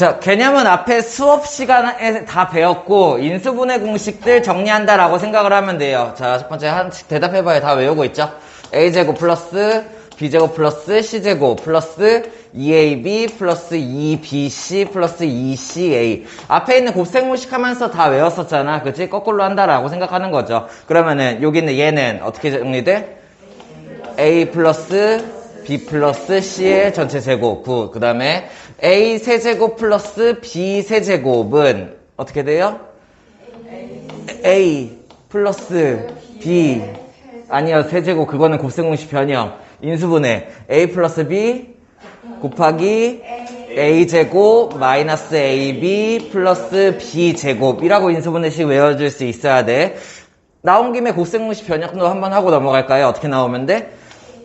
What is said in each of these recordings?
자, 개념은 앞에 수업 시간에 다 배웠고 인수분해 공식들 정리한다라고 생각을 하면 돼요. 자, 첫 번째 하나씩 대답해봐요. 다 외우고 있죠? a제곱 플러스 b제곱 플러스 c제곱 플러스 2ab 플러스 2bc 플러스 2ca. 앞에 있는 곱셈공식 하면서 다 외웠었잖아. 그치? 거꾸로 한다라고 생각하는 거죠. 그러면은 여기 있는 얘는 어떻게 정리돼? a 플러스 b 플러스 c의 전체 제곱 9. 그 다음에 a 세제곱 플러스 b 세제곱은 어떻게 돼요? a 플러스 b 아니요, 세제곱. 그거는 곱셈공식 변형. 인수분해 a 플러스 b 곱하기 a제곱 마이너스 ab 플러스 b제곱 이라고 인수분해식 외워줄 수 있어야 돼. 나온 김에 곱셈공식 변형도 한번 하고 넘어갈까요? 어떻게 나오면 돼?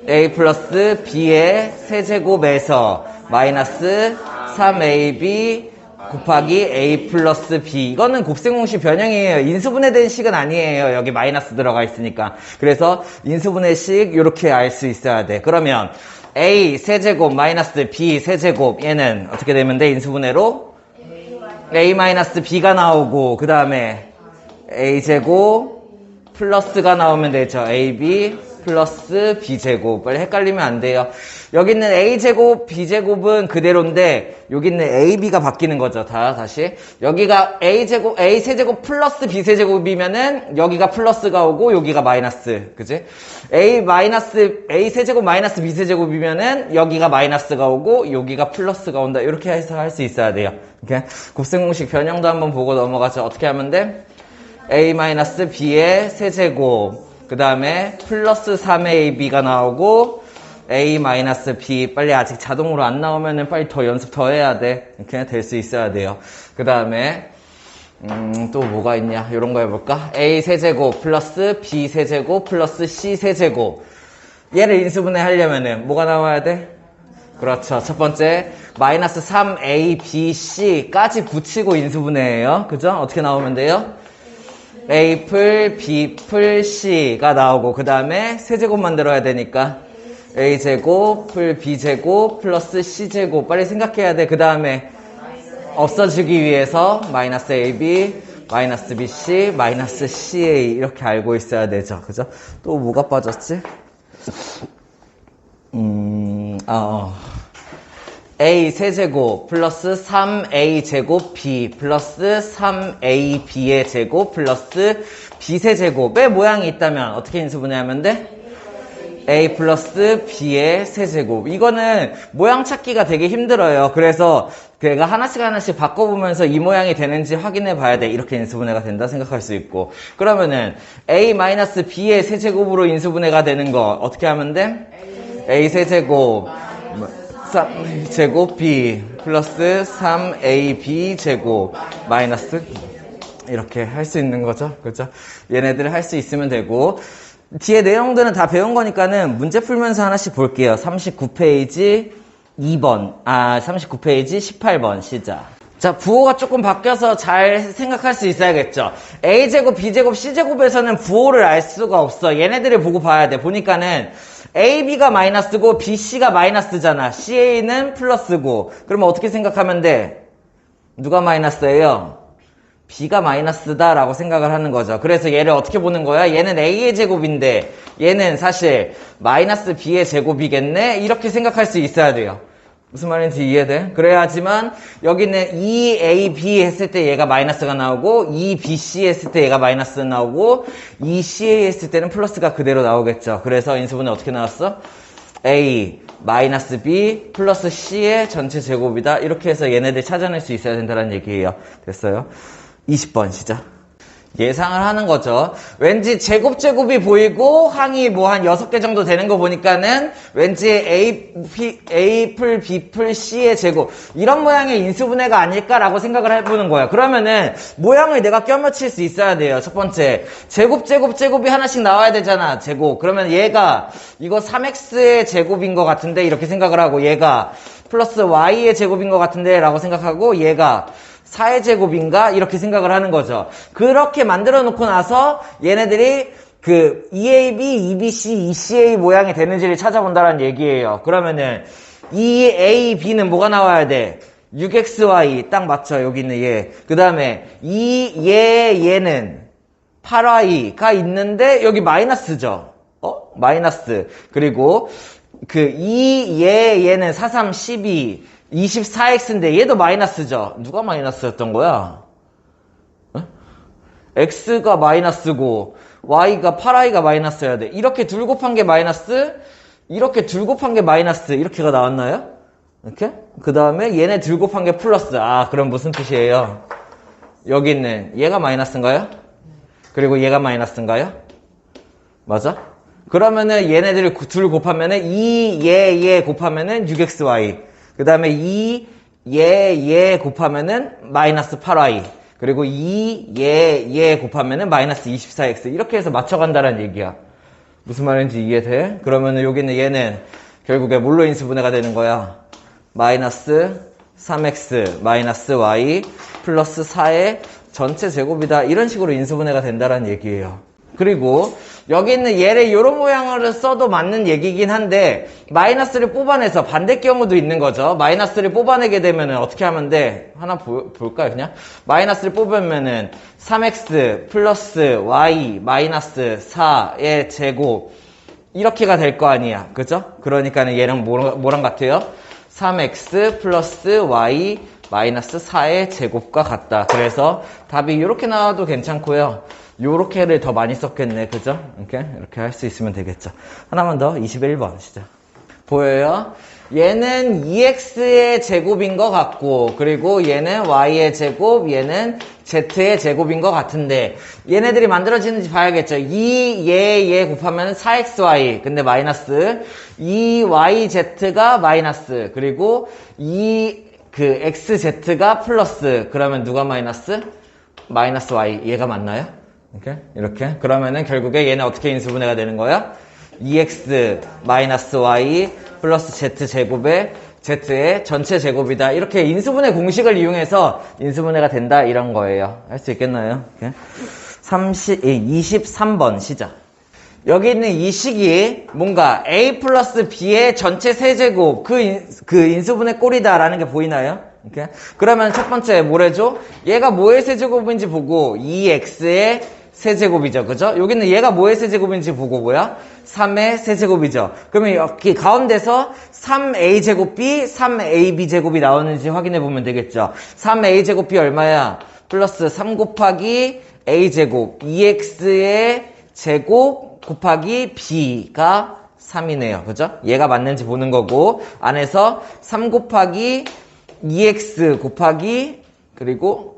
a 플러스 b의 세제곱에서 마이너스 3ab 곱하기 a 플러스 b. 이거는 곱셈공식 변형이에요. 인수분해된 식은 아니에요. 여기 마이너스 들어가 있으니까. 그래서 인수분해식 이렇게 알 수 있어야 돼. 그러면 a 세제곱 마이너스 b 세제곱 얘는 어떻게 되면 돼? 인수분해로 a 마이너스 b가 나오고 그 다음에 a제곱 플러스가 나오면 되죠. ab 플러스 b제곱. 빨리 헷갈리면 안 돼요. 여기 있는 a제곱 b제곱은 그대로인데 여기 있는 ab가 바뀌는 거죠. 다시 여기가 a제곱 a세제곱 플러스 b세제곱이면은 여기가 플러스가 오고 여기가 마이너스. 그치? a세제곱 마이너스 b세제곱이면은 여기가 마이너스가 오고 여기가 플러스가 온다. 이렇게 해서 할 수 있어야 돼요. 이렇게 곱셈공식 변형도 한번 보고 넘어가죠. 어떻게 하면 돼? a-b의 세제곱 그 다음에 플러스 3ab가 나오고 a-b. 빨리 아직 자동으로 안 나오면은 빨리 더 연습 더 해야 돼. 이렇게 될 수 있어야 돼요. 그 다음에 또 뭐가 있냐, 이런 거 해볼까? a 세제곱 플러스 b 세제곱 플러스 c 세제곱. 얘를 인수분해 하려면은 뭐가 나와야 돼? 그렇죠. 첫 번째 마이너스 3abc까지 붙이고 인수분해해요. 그죠? 어떻게 나오면 돼요? a 풀 b 풀 c가 나오고 그 다음에 세제곱 만들어야 되니까 a제곱 풀 b제곱 플러스 c제곱. 빨리 생각해야 돼. 그 다음에 없어지기 위해서 마이너스 ab 마이너스 bc 마이너스 ca 이렇게 알고 있어야 되죠. 그죠? 또 뭐가 빠졌지? a 세제곱 플러스 3a 제곱 b 플러스 3ab의 제곱 플러스 b 세제곱의 모양이 있다면 어떻게 인수분해하면 돼? a 플러스 b의 세제곱. 이거는 모양 찾기가 되게 힘들어요. 그래서 걔가 하나씩 바꿔보면서 이 모양이 되는지 확인해 봐야 돼. 이렇게 인수분해가 된다 생각할 수 있고. 그러면은 a-b의 세제곱으로 인수분해가 되는 거 어떻게 하면 돼? a 세제곱 3제곱 b 플러스 3ab 제곱 마이너스 이렇게 할 수 있는 거죠. 그죠? 얘네들을 할 수 있으면 되고, 뒤에 내용들은 다 배운 거니까는 문제 풀면서 하나씩 볼게요. 39페이지 2번 39페이지 18번 시작. 자, 부호가 조금 바뀌어서 잘 생각할 수 있어야겠죠. a제곱 b제곱 c제곱에서는 부호를 알 수가 없어. 얘네들을 보고 봐야 돼. 보니까는 ab가 마이너스고 bc가 마이너스잖아. ca는 플러스고. 그러면 어떻게 생각하면 돼? 누가 마이너스예요? b가 마이너스다 라고 생각을 하는 거죠. 그래서 얘를 어떻게 보는 거야? 얘는 a의 제곱인데 얘는 사실 마이너스 b의 제곱이겠네? 이렇게 생각할 수 있어야 돼요. 무슨 말인지 이해돼? 그래야지만 여기는 2ab 했을 때 얘가 마이너스가 나오고 2bc 했을 때 얘가 마이너스 나오고 2ca 했을 때는 플러스가 그대로 나오겠죠. 그래서 인수분해 어떻게 나왔어? a 마이너스 b 플러스 c의 전체 제곱이다. 이렇게 해서 얘네들 찾아낼 수 있어야 된다는 얘기예요. 됐어요? 20번 시작. 예상을 하는 거죠. 왠지 제곱이 보이고 항이 뭐 한 6개 정도 되는 거 보니까는 왠지 A 풀 B 풀 C의 제곱 이런 모양의 인수분해가 아닐까라고 생각을 해보는 거예요. 그러면은 모양을 내가 껴맞출 수 있어야 돼요. 첫 번째 제곱이 하나씩 나와야 되잖아. 제곱. 그러면 얘가 이거 3x의 제곱인 것 같은데 이렇게 생각을 하고, 얘가 플러스 y의 제곱인 것 같은데 라고 생각하고, 얘가 4의 제곱인가? 이렇게 생각을 하는 거죠. 그렇게 만들어 놓고 나서 얘네들이 그 EAB, EBC, ECA 모양이 되는지를 찾아본다는 얘기예요. 그러면은 EAB는 뭐가 나와야 돼? 6xy 딱 맞죠? 여기 있는 얘. 그 다음에 얘는 8y가 있는데 여기 마이너스죠? 마이너스. 그리고 얘는 4, 3, 12, 24x인데 얘도 마이너스죠? 누가 마이너스였던 거야? x가 마이너스고 y가 8i가 마이너스여야 돼. 이렇게 둘 곱한 게 마이너스, 이렇게 둘 곱한 게 마이너스, 이렇게가 나왔나요? 이렇게? 그 다음에 얘네 둘 곱한 게 플러스. 아, 그럼 무슨 뜻이에요? 여기 있는 얘가 마이너스인가요? 그리고 얘가 마이너스인가요? 맞아? 그러면은 얘네들 둘 곱하면은 얘 곱하면은 6xy. 그 다음에 얘 곱하면은 마이너스 8y. 그리고 얘 곱하면은 마이너스 24x. 이렇게 해서 맞춰간다는 얘기야. 무슨 말인지 이해돼? 그러면은 여기 있는 얘는 결국에 뭘로 인수분해가 되는 거야? 마이너스 3x 마이너스 y 플러스 4의 전체 제곱이다. 이런 식으로 인수분해가 된다는 얘기예요. 그리고 여기 있는 얘를 이런 모양으로 써도 맞는 얘기긴 한데 마이너스를 뽑아내서 반대 경우도 있는 거죠. 마이너스를 뽑아내게 되면 어떻게 하면 돼? 하나 볼까요 그냥? 마이너스를 뽑으면은 3x 플러스 y 마이너스 4의 제곱 이렇게가 될 거 아니야. 그죠? 그러니까는 얘랑 뭐랑 같아요? 3x 플러스 y 마이너스 4의 제곱과 같다. 그래서 답이 이렇게 나와도 괜찮고요. 요렇게를 더 많이 썼겠네. 그죠? 이렇게 할 수 있으면 되겠죠. 하나만 더. 21번 시작. 보여요? 얘는 2x의 제곱인 것 같고, 그리고 얘는 y의 제곱, 얘는 z의 제곱인 것 같은데, 얘네들이 만들어지는지 봐야겠죠. 얘 곱하면 4xy, 근데 마이너스, 2yz가 마이너스, 그리고 xz가 플러스, 그러면 누가 마이너스? 마이너스 y, 얘가 맞나요? 이렇게. 그러면은 결국에 얘는 어떻게 인수분해가 되는 거야? 2x 마이너스 y 플러스 z 제곱에 z의 전체 제곱이다. 이렇게 인수분해 공식을 이용해서 인수분해가 된다. 이런 거예요. 할 수 있겠나요? 23번 시작. 여기 있는 이 식이 뭔가 a 플러스 b의 전체 세제곱 그 인수분해 꼴이다라는 게 보이나요? 그러면 첫 번째 뭐래죠? 얘가 뭐의 세제곱인지 보고 2x의 세제곱이죠. 그죠? 여기는 얘가 뭐의 세제곱인지 보고 뭐야? 3의 세제곱이죠. 그러면 여기 가운데서 3a제곱-b, 3ab-제곱이 나오는지 확인해 보면 되겠죠. 3a제곱-b 얼마야? 플러스 3 곱하기 a제곱, 2x의 제곱 곱하기 b가 3이네요. 그죠? 얘가 맞는지 보는 거고, 안에서 3 곱하기 2x 곱하기 그리고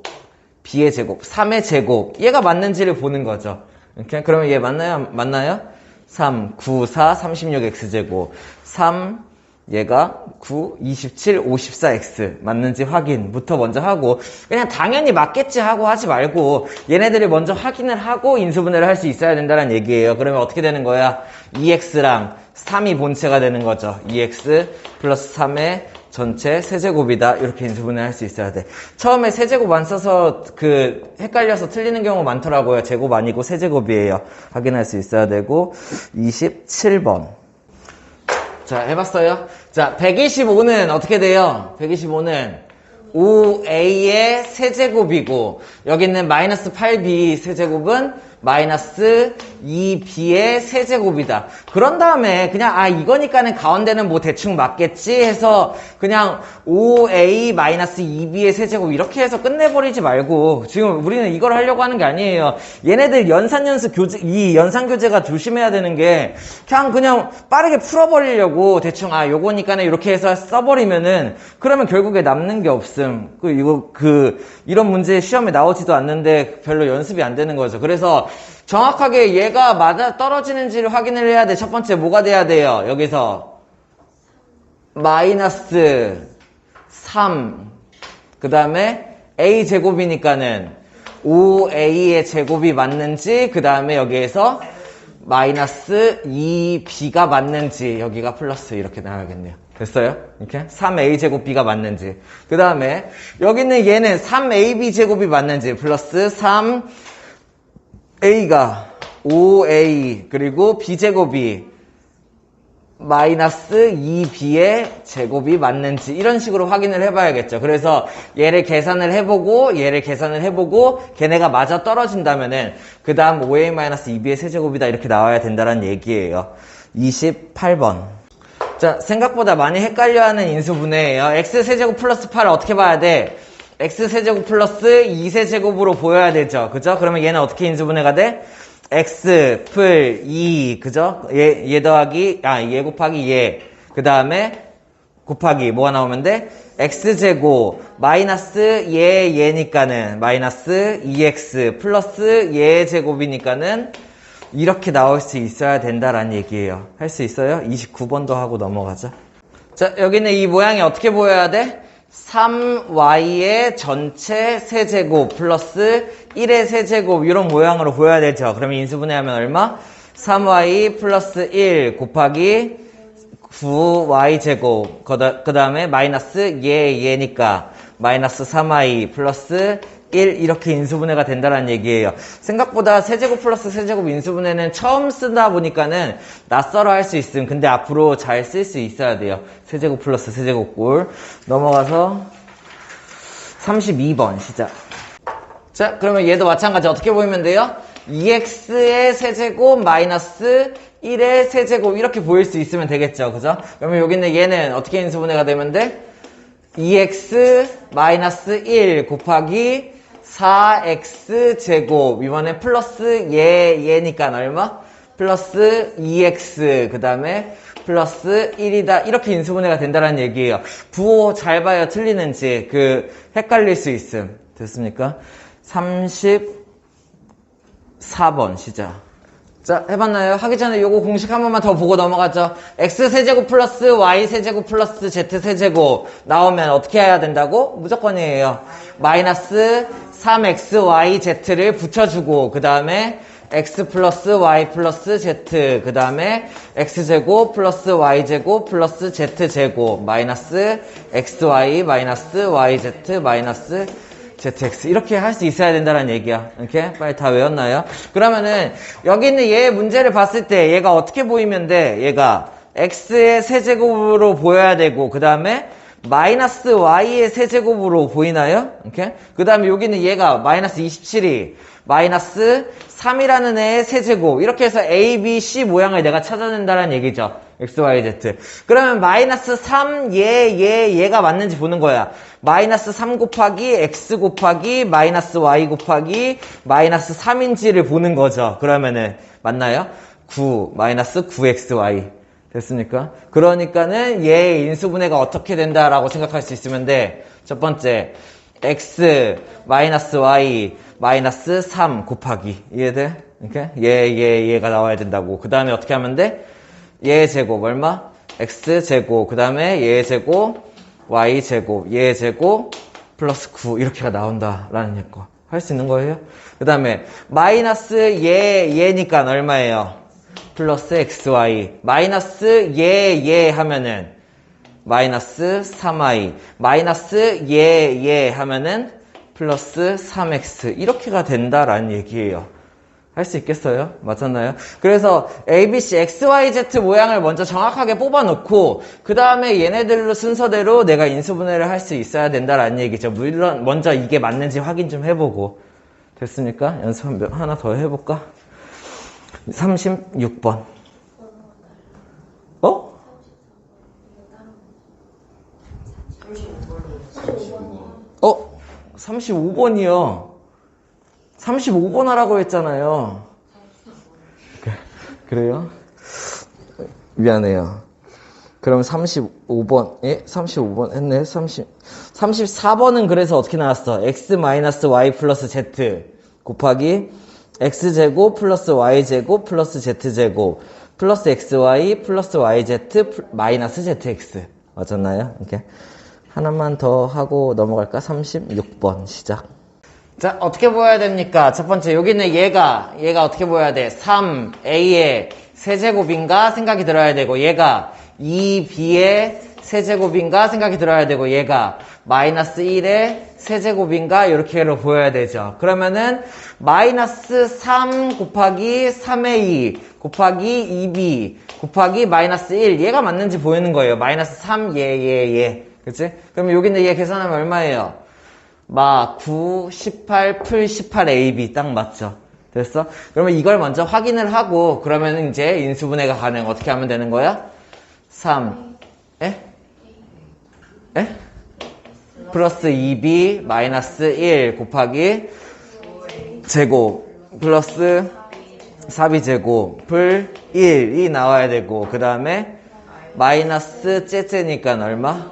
b의 제곱, 3의 제곱 얘가 맞는지를 보는 거죠. 이렇게 그러면 얘 맞나요? 3, 9, 4, 36x제곱 3, 얘가 9, 27, 54x 맞는지 확인부터 먼저 하고 그냥 당연히 맞겠지 하고 하지 말고 얘네들이 먼저 확인을 하고 인수분해를 할 수 있어야 된다는 얘기예요. 그러면 어떻게 되는 거야? 2x랑 3이 본체가 되는 거죠. 2x 플러스 3의 전체 세제곱이다. 이렇게 인수분해 할 수 있어야 돼. 처음에 세제곱 안 써서 헷갈려서 틀리는 경우 많더라고요. 제곱 아니고 세제곱이에요. 확인할 수 있어야 되고 27번. 자, 해봤어요? 자, 125는 어떻게 돼요? 125는 5a의 세제곱이고 여기 있는 마이너스 8b 세제곱은 마이너스 2b의 세제곱이다. 그런 다음에 그냥 이거니까는 가운데는 뭐 대충 맞겠지 해서 그냥 5a 마이너스 2b의 세제곱 이렇게 해서 끝내버리지 말고 지금 우리는 이걸 하려고 하는 게 아니에요. 얘네들 연산연수 교재, 이 연산교재가 조심해야 되는 게 그냥 빠르게 풀어버리려고 대충 요거니까는 이렇게 해서 써버리면은 그러면 결국에 남는 게 없음. 이런 문제 시험에 나오지도 않는데 별로 연습이 안 되는 거죠. 그래서 정확하게 얘가 맞아 떨어지는지를 확인을 해야 돼. 첫 번째 뭐가 돼야 돼요? 여기서 마이너스 3 그 다음에 a제곱이니까는 5a의 제곱이 맞는지 그 다음에 여기에서 마이너스 2b가 맞는지 여기가 플러스 이렇게 나와야겠네요. 됐어요? 이렇게 3a 제곱 b가 맞는지 그 다음에 여기 있는 얘는 3ab 제곱이 맞는지 플러스 3a가 5a 그리고 b제곱이 마이너스 2b의 제곱이 맞는지 이런 식으로 확인을 해봐야겠죠. 그래서 얘를 계산을 해보고 얘를 계산을 해보고 걔네가 맞아 떨어진다면은 그 다음 5a-2b의 세제곱이다 이렇게 나와야 된다는 얘기예요. 28번. 자, 생각보다 많이 헷갈려하는 인수분해예요. x세제곱 플러스 8을 어떻게 봐야 돼? x세제곱 플러스 2세제곱으로 보여야 되죠. 그죠? 그러면 얘는 어떻게 인수분해가 돼? x 풀 2 그죠? 얘 더하기 얘 곱하기 얘 그 다음에 곱하기 뭐가 나오면 돼? x제곱 마이너스 얘니까는 마이너스 2x 플러스 얘 제곱이니까는 이렇게 나올 수 있어야 된다라는 얘기예요. 할 수 있어요? 29번도 하고 넘어가죠. 자, 여기는 이 모양이 어떻게 보여야 돼? 3y의 전체 세제곱 플러스 1의 세제곱 이런 모양으로 보여야 되죠. 그러면 인수분해하면 얼마? 3y 플러스 1 곱하기 9y제곱 그 다음에 마이너스 얘니까 마이너스 3y 플러스 1 이렇게 인수분해가 된다는 얘기예요. 생각보다 세제곱 플러스 세제곱 인수분해는 처음 쓰다 보니까는 낯설어 할 수 있음. 근데 앞으로 잘 쓸 수 있어야 돼요. 세제곱 플러스 세제곱 꼴. 넘어가서 32번 시작. 자, 그러면 얘도 마찬가지 어떻게 보이면 돼요? 2x의 세제곱 마이너스 1의 세제곱 이렇게 보일 수 있으면 되겠죠. 그죠? 그러면 여기는 얘는 어떻게 인수분해가 되면 돼? 2x 마이너스 1 곱하기 4x 제곱 이번에 플러스 얘니까 얼마? 플러스 2x 그 다음에 플러스 1이다 이렇게 인수분해가 된다는 얘기예요. 부호 잘 봐요. 틀리는지 헷갈릴 수 있음. 됐습니까? 34번 시작. 자, 해봤나요? 하기 전에 요거 공식 한 번만 더 보고 넘어가죠. x세제곱 플러스 y세제곱 플러스 z세제곱 나오면 어떻게 해야 된다고? 무조건이에요. 마이너스 3xyz를 붙여주고 그 다음에 x 플러스 y 플러스 z 그 다음에 x제곱 플러스 y제곱 플러스 z제곱 마이너스 xy 마이너스 yz 마이너스 zx 이렇게 할 수 있어야 된다는 얘기야. 이렇게 빨리 다 외웠나요? 그러면은 여기 있는 얘 문제를 봤을 때 얘가 어떻게 보이면 돼? 얘가 x의 세제곱으로 보여야 되고 그 다음에 마이너스 y의 세제곱으로 보이나요? 이렇게 그 다음에 여기는 얘가 마이너스 27이 마이너스 3이라는 애의 세제곱 이렇게 해서 a, b, c 모양을 내가 찾아낸다는 얘기죠. x, y, z. 그러면 마이너스 3, 얘가 맞는지 보는 거야. 마이너스 3 곱하기 x 곱하기 마이너스 y 곱하기 마이너스 3인지를 보는 거죠. 그러면은 맞나요? 9 마이너스 9xy 됐습니까? 그러니까는 얘의 인수분해가 어떻게 된다라고 생각할 수 있으면 돼. 첫 번째 x 마이너스 y 마이너스 3 곱하기 이해돼? 이렇게 얘가 나와야 된다고. 그 다음에 어떻게 하면 돼? 얘 제곱 얼마? x 제곱 그 다음에 얘 제곱 y 제곱 얘 제곱 플러스 9 이렇게가 나온다라는 거 할 수 있는 거예요. 그 다음에 마이너스 얘니까 얼마예요? 플러스 xy 마이너스 얘 하면은 마이너스 3y 마이너스 얘 하면은 플러스 3x 이렇게가 된다라는 얘기예요. 할 수 있겠어요? 맞았나요? 그래서 ABC, XYZ 모양을 먼저 정확하게 뽑아놓고 그 다음에 얘네들로 순서대로 내가 인수분해를 할 수 있어야 된다라는 얘기죠. 물론 먼저 이게 맞는지 확인 좀 해보고. 됐습니까? 연습 하나 더 해볼까? 36번. 어? 35번이요. 35번 하라고 했잖아요. 그래요? 미안해요. 그럼 35번, 35번 했네? 34번은 그래서 어떻게 나왔어? x-y 플러스 z 곱하기 x제곱 플러스 y제곱 플러스 z제곱 플러스 xy 플러스 yz 마이너스 zx. 맞았나요? 이렇게. 하나만 더 하고 넘어갈까? 36번 시작. 자, 어떻게 보여야 됩니까? 첫 번째, 여기는 얘가 어떻게 보여야 돼? 3a의 세제곱인가 생각이 들어야 되고, 얘가 2b의 세제곱인가 생각이 들어야 되고, 얘가 마이너스 1의 세제곱인가? 이렇게로 보여야 되죠. 그러면은 마이너스 3 곱하기 3의 2 곱하기 2b 곱하기 마이너스 1 얘가 맞는지 보이는 거예요. 마이너스 3 얘 그치? 그럼 여기는 얘 계산하면 얼마예요? 9, 18, 풀 18ab 딱 맞죠? 됐어? 그러면 이걸 먼저 확인을 하고 그러면 이제 인수분해가 가능. 어떻게 하면 되는 거야? 3 에? 플러스 2b 마이너스 1 곱하기 제곱 플러스 4b 제곱 풀 1이 나와야 되고 그 다음에 마이너스 째째니까 얼마?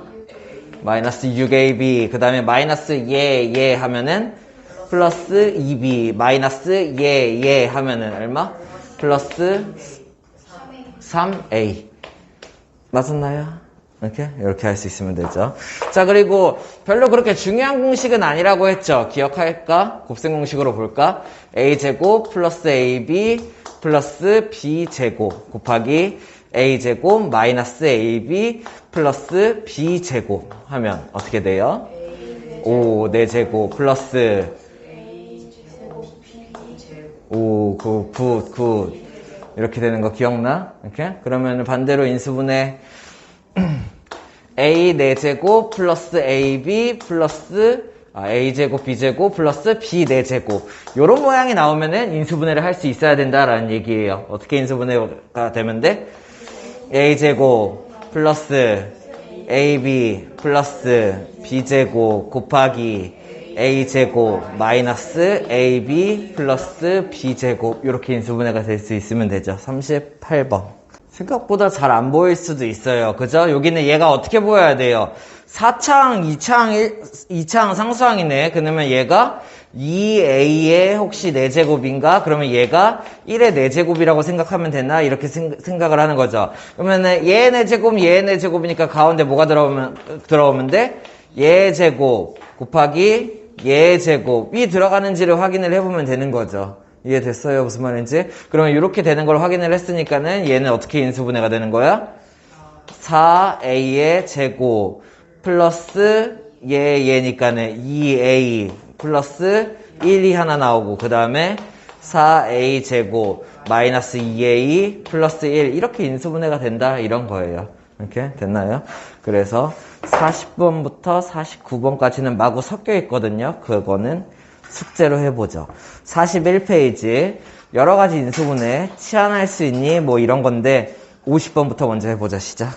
마이너스 6ab 그 다음에 마이너스 예 하면은 플러스 2b 마이너스 예 하면은 얼마? 플러스 3a 맞았나요? 이렇게 할 수 있으면 되죠. 자, 그리고 별로 그렇게 중요한 공식은 아니라고 했죠. 기억할까? 곱셈 공식으로 볼까? a제곱 플러스 ab 플러스 b제곱 곱하기 a제곱 마이너스 ab 플러스 b제곱 하면 어떻게 돼요? 5, 4제곱 플러스 5, 9 이렇게 되는 거 기억나? 이렇게? 그러면 반대로 인수분해 a 4제곱 플러스 ab 플러스 a제곱 b제곱 플러스 b 4제곱 요런 모양이 나오면은 인수분해를 할 수 있어야 된다라는 얘기예요. 어떻게 인수분해가 되면 돼? a제곱 플러스 ab 플러스 b제곱 곱하기 a제곱 마이너스 ab 플러스 b제곱 이렇게 인수분해가 될 수 있으면 되죠. 38번 생각보다 잘 안 보일 수도 있어요. 그죠? 여기는 얘가 어떻게 보여야 돼요? 4창, 2창 상수항이네. 그러면 얘가 2a의 혹시 4제곱인가? 그러면 얘가 1의 4제곱이라고 생각하면 되나? 이렇게 생각을 하는 거죠. 그러면은 얘의 4제곱, 얘의 4제곱이니까 가운데 뭐가 들어오면 돼? 얘의 제곱 곱하기 얘의 제곱이 들어가는지를 확인을 해보면 되는 거죠. 이해됐어요? 무슨 말인지? 그러면 이렇게 되는 걸 확인을 했으니까는 얘는 어떻게 인수분해가 되는 거야? 4a의 제곱 플러스 얘니까는 2a 플러스 1이 하나 나오고 그 다음에 4a 제곱 마이너스 2a 플러스 1 이렇게 인수분해가 된다 이런 거예요. 이렇게 됐나요? 그래서 40번부터 49번까지는 마구 섞여 있거든요. 그거는 숙제로 해보죠. 41페이지 여러 가지 인수분해 치환할 수 있니? 뭐 이런 건데 50번부터 먼저 해보자. 시작.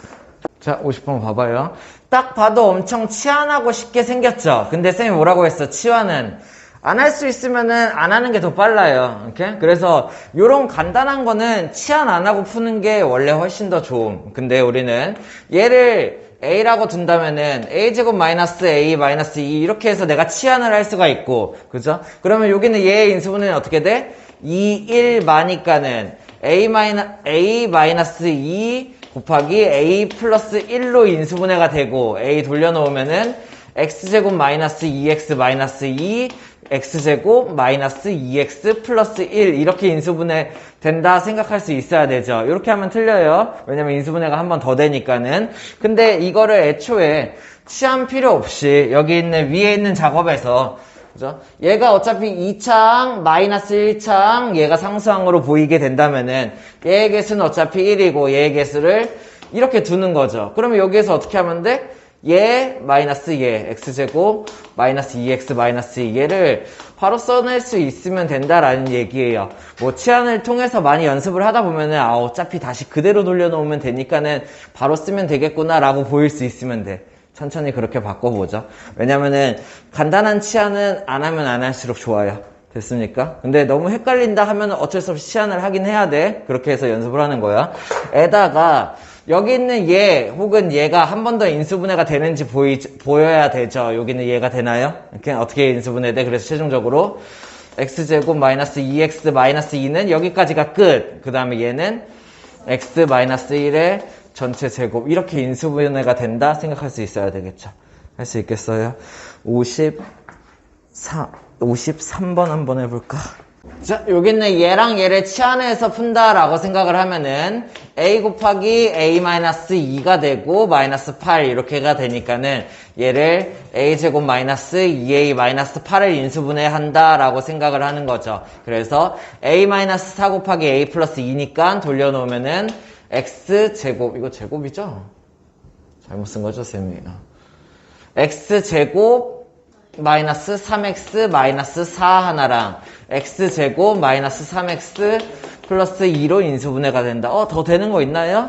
자, 50번 봐봐요. 딱 봐도 엄청 치환하고 쉽게 생겼죠? 근데 쌤이 뭐라고 했어? 치환은 안 할 수 있으면은 안 하는 게 더 빨라요. 이렇게? 그래서 요런 간단한 거는 치환 안 하고 푸는 게 원래 훨씬 더 좋음. 근데 우리는 얘를 a라고 둔다면은 a제곱 마이너스 a 마이너스 2 이렇게 해서 내가 치환을 할 수가 있고 그죠? 그러면 여기는 얘의 인수분해는 어떻게 돼? 2, 1 마니까는 a 마이너스 2 곱하기 a 플러스 1로 인수분해가 되고 a 돌려놓으면은 x제곱 마이너스 2x 마이너스 2 x제곱 마이너스 2x 플러스 1 이렇게 인수분해 된다 생각할 수 있어야 되죠. 이렇게 하면 틀려요. 왜냐면 인수분해가 한 번 더 되니까는. 근데 이거를 애초에 치환 필요 없이 여기 있는 위에 있는 작업에서 그죠? 얘가 어차피 2창 마이너스 1창 얘가 상수항으로 보이게 된다면은 얘의 개수는 어차피 1이고 얘의 개수를 이렇게 두는 거죠. 그러면 여기에서 어떻게 하면 돼? 얘 마이너스 얘 x제곱 마이너스 2x 마이너스 2 얘를 바로 써낼 수 있으면 된다라는 얘기예요. 뭐 치환을 통해서 많이 연습을 하다 보면은 어차피 다시 그대로 돌려놓으면 되니까는 바로 쓰면 되겠구나 라고 보일 수 있으면 돼. 천천히 그렇게 바꿔보죠. 왜냐면은 간단한 치환은 안 하면 안 할수록 좋아요. 됐습니까? 근데 너무 헷갈린다 하면 어쩔 수 없이 치환을 하긴 해야 돼. 그렇게 해서 연습을 하는 거야. 에다가 여기 있는 얘 혹은 얘가 한 번 더 인수분해가 되는지 보여야 되죠. 여기는 얘가 되나요? 이렇게 어떻게 인수분해 돼? 그래서 최종적으로 x제곱 마이너스 2x 마이너스 2는 여기까지가 끝. 그 다음에 얘는 x 마이너스 1의 전체 제곱 이렇게 인수분해가 된다 생각할 수 있어야 되겠죠. 할 수 있겠어요? 53번 한번 해볼까? 자, 여기는 얘랑 얘를 치환해서 푼다라고 생각을 하면은 a 곱하기 a-2가 되고 마이너스 8 이렇게가 되니까는 얘를 a제곱 마이너스 2a-8을 인수분해한다라고 생각을 하는 거죠. 그래서 a-4 곱하기 a 플러스 2니까 돌려놓으면은 x제곱, 이거 제곱이죠? 잘못 쓴 거죠, 쌤이? x제곱 마이너스 3x 마이너스 4 하나랑 x제곱 마이너스 3x 플러스 2로 인수분해가 된다. 더 되는 거 있나요?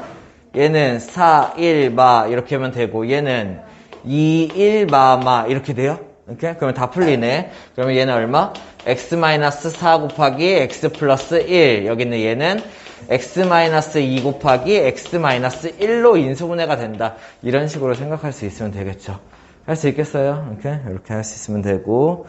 얘는 4, 1, 마 이렇게 하면 되고 얘는 2, 1, 마 이렇게 돼요? 이렇게? 그러면 다 풀리네. 그러면 얘는 얼마? x 마이너스 4 곱하기 x 플러스 1. 여기는 얘는 x 마이너스 2 곱하기 x 마이너스 1로 인수분해가 된다. 이런 식으로 생각할 수 있으면 되겠죠. 할 수 있겠어요? 이렇게 할 수 있으면 되고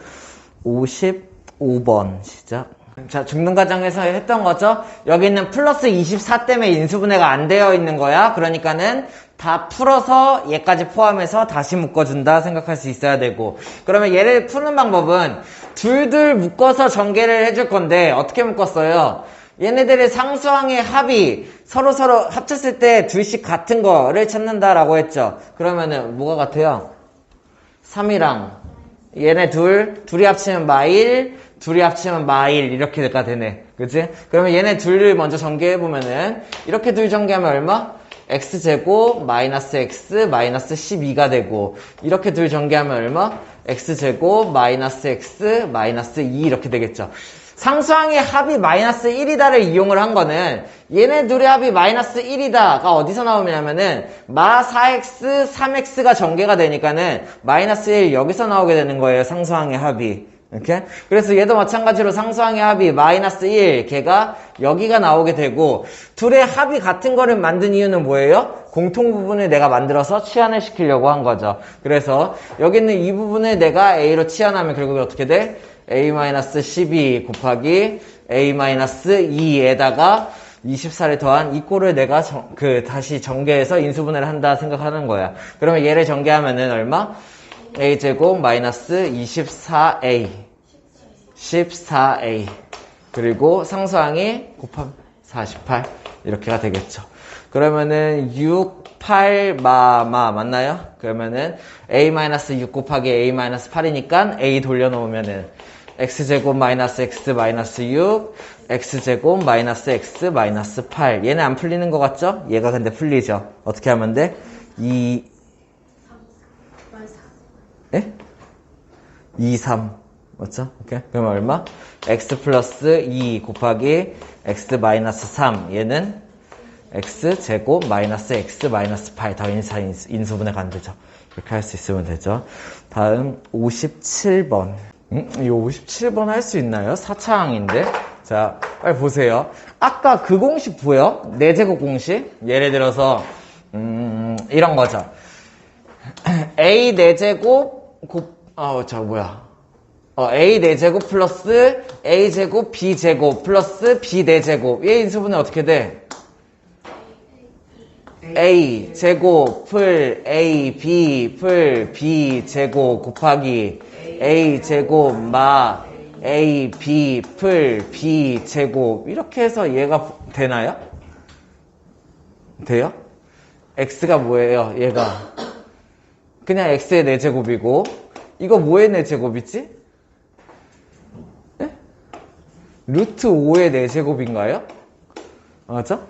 55번 시작. 자, 중등가정에서 했던 거죠? 여기는 플러스 24 때문에 인수분해가 안 되어 있는 거야. 그러니까는 다 풀어서 얘까지 포함해서 다시 묶어준다 생각할 수 있어야 되고, 그러면 얘를 푸는 방법은 둘둘 묶어서 전개를 해줄 건데 어떻게 묶었어요? 얘네들의 상수항의 합이 서로 합쳤을 때 둘씩 같은 거를 찾는다라고 했죠. 그러면은 뭐가 같아요? 3이랑 얘네 둘이 합치면 마1, 둘이 합치면 마1 이렇게가 되네. 그치? 그러면 얘네 둘을 먼저 전개해보면은 이렇게 둘 전개하면 얼마? x제곱 마이너스 x 마이너스 12가 되고, 이렇게 둘 전개하면 얼마? x제곱 마이너스 x 마이너스 2 이렇게 되겠죠. 상수항의 합이 마이너스 1이다를 이용을 한 거는 얘네 둘의 합이 마이너스 1이다가 어디서 나오냐면은 마 4x, 3x가 전개가 되니까는 마이너스 1 여기서 나오게 되는 거예요. 상수항의 합이. 이렇게? 그래서 얘도 마찬가지로 상수항의 합이 마이너스 1, 걔가 여기가 나오게 되고, 둘의 합이 같은 거를 만든 이유는 뭐예요? 공통 부분을 내가 만들어서 치환을 시키려고 한 거죠. 그래서 여기 있는 이 부분을 내가 a로 치환하면 결국에 어떻게 돼? a-12 곱하기 a-2에다가 24를 더한 이 꼴을 내가 다시 전개해서 인수분해를 한다 생각하는 거야. 그러면 얘를 전개하면은 얼마? a제곱 마이너스 24a 14a 그리고 상수항이 곱하면 48 이렇게가 되겠죠. 그러면은 6, 8, 맞나요? 그러면은 a-6 곱하기 a-8이니까 a 돌려놓으면은 x제곱 마이너스 x 마이너스 6 x제곱 마이너스 x 마이너스 8. 얘는 안 풀리는 것 같죠? 얘가 근데 풀리죠. 어떻게 하면 돼? 2 예? 2, 3 맞죠? 오케이. 그러면 얼마? x 플러스 2 곱하기 x 마이너스 3. 얘는 x 제곱 마이너스 x 마이너스 8 더 인수분해가 안 되죠. 이렇게 할 수 있으면 되죠. 다음 57번. 이 57번 할 수 있나요? 4차항인데. 자, 빨리 보세요. 아까 그 공식 보여? 4제곱 공식? 예를 들어서 이런 거죠. a 4제곱 a 4제곱 플러스 a 제곱 b 제곱 플러스 b 4제곱. 얘 인수분해 어떻게 돼? a 제곱 풀 a b 풀 b 제곱 곱하기 a 제곱 마 a b 풀 b 제곱. 이렇게 해서 얘가 되나요? 돼요? x가 뭐예요? 얘가 그냥 x의 4제곱이고, 이거 뭐의 4제곱이지? 네? 루트 5의 4제곱인가요? 맞아?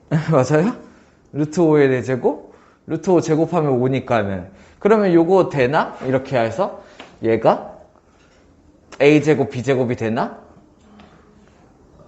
맞아요? 루트 5의 4제곱? 루트 5 제곱하면 5니까는. 그러면 요거 되나? 이렇게 해서 얘가 a제곱 b제곱이 되나?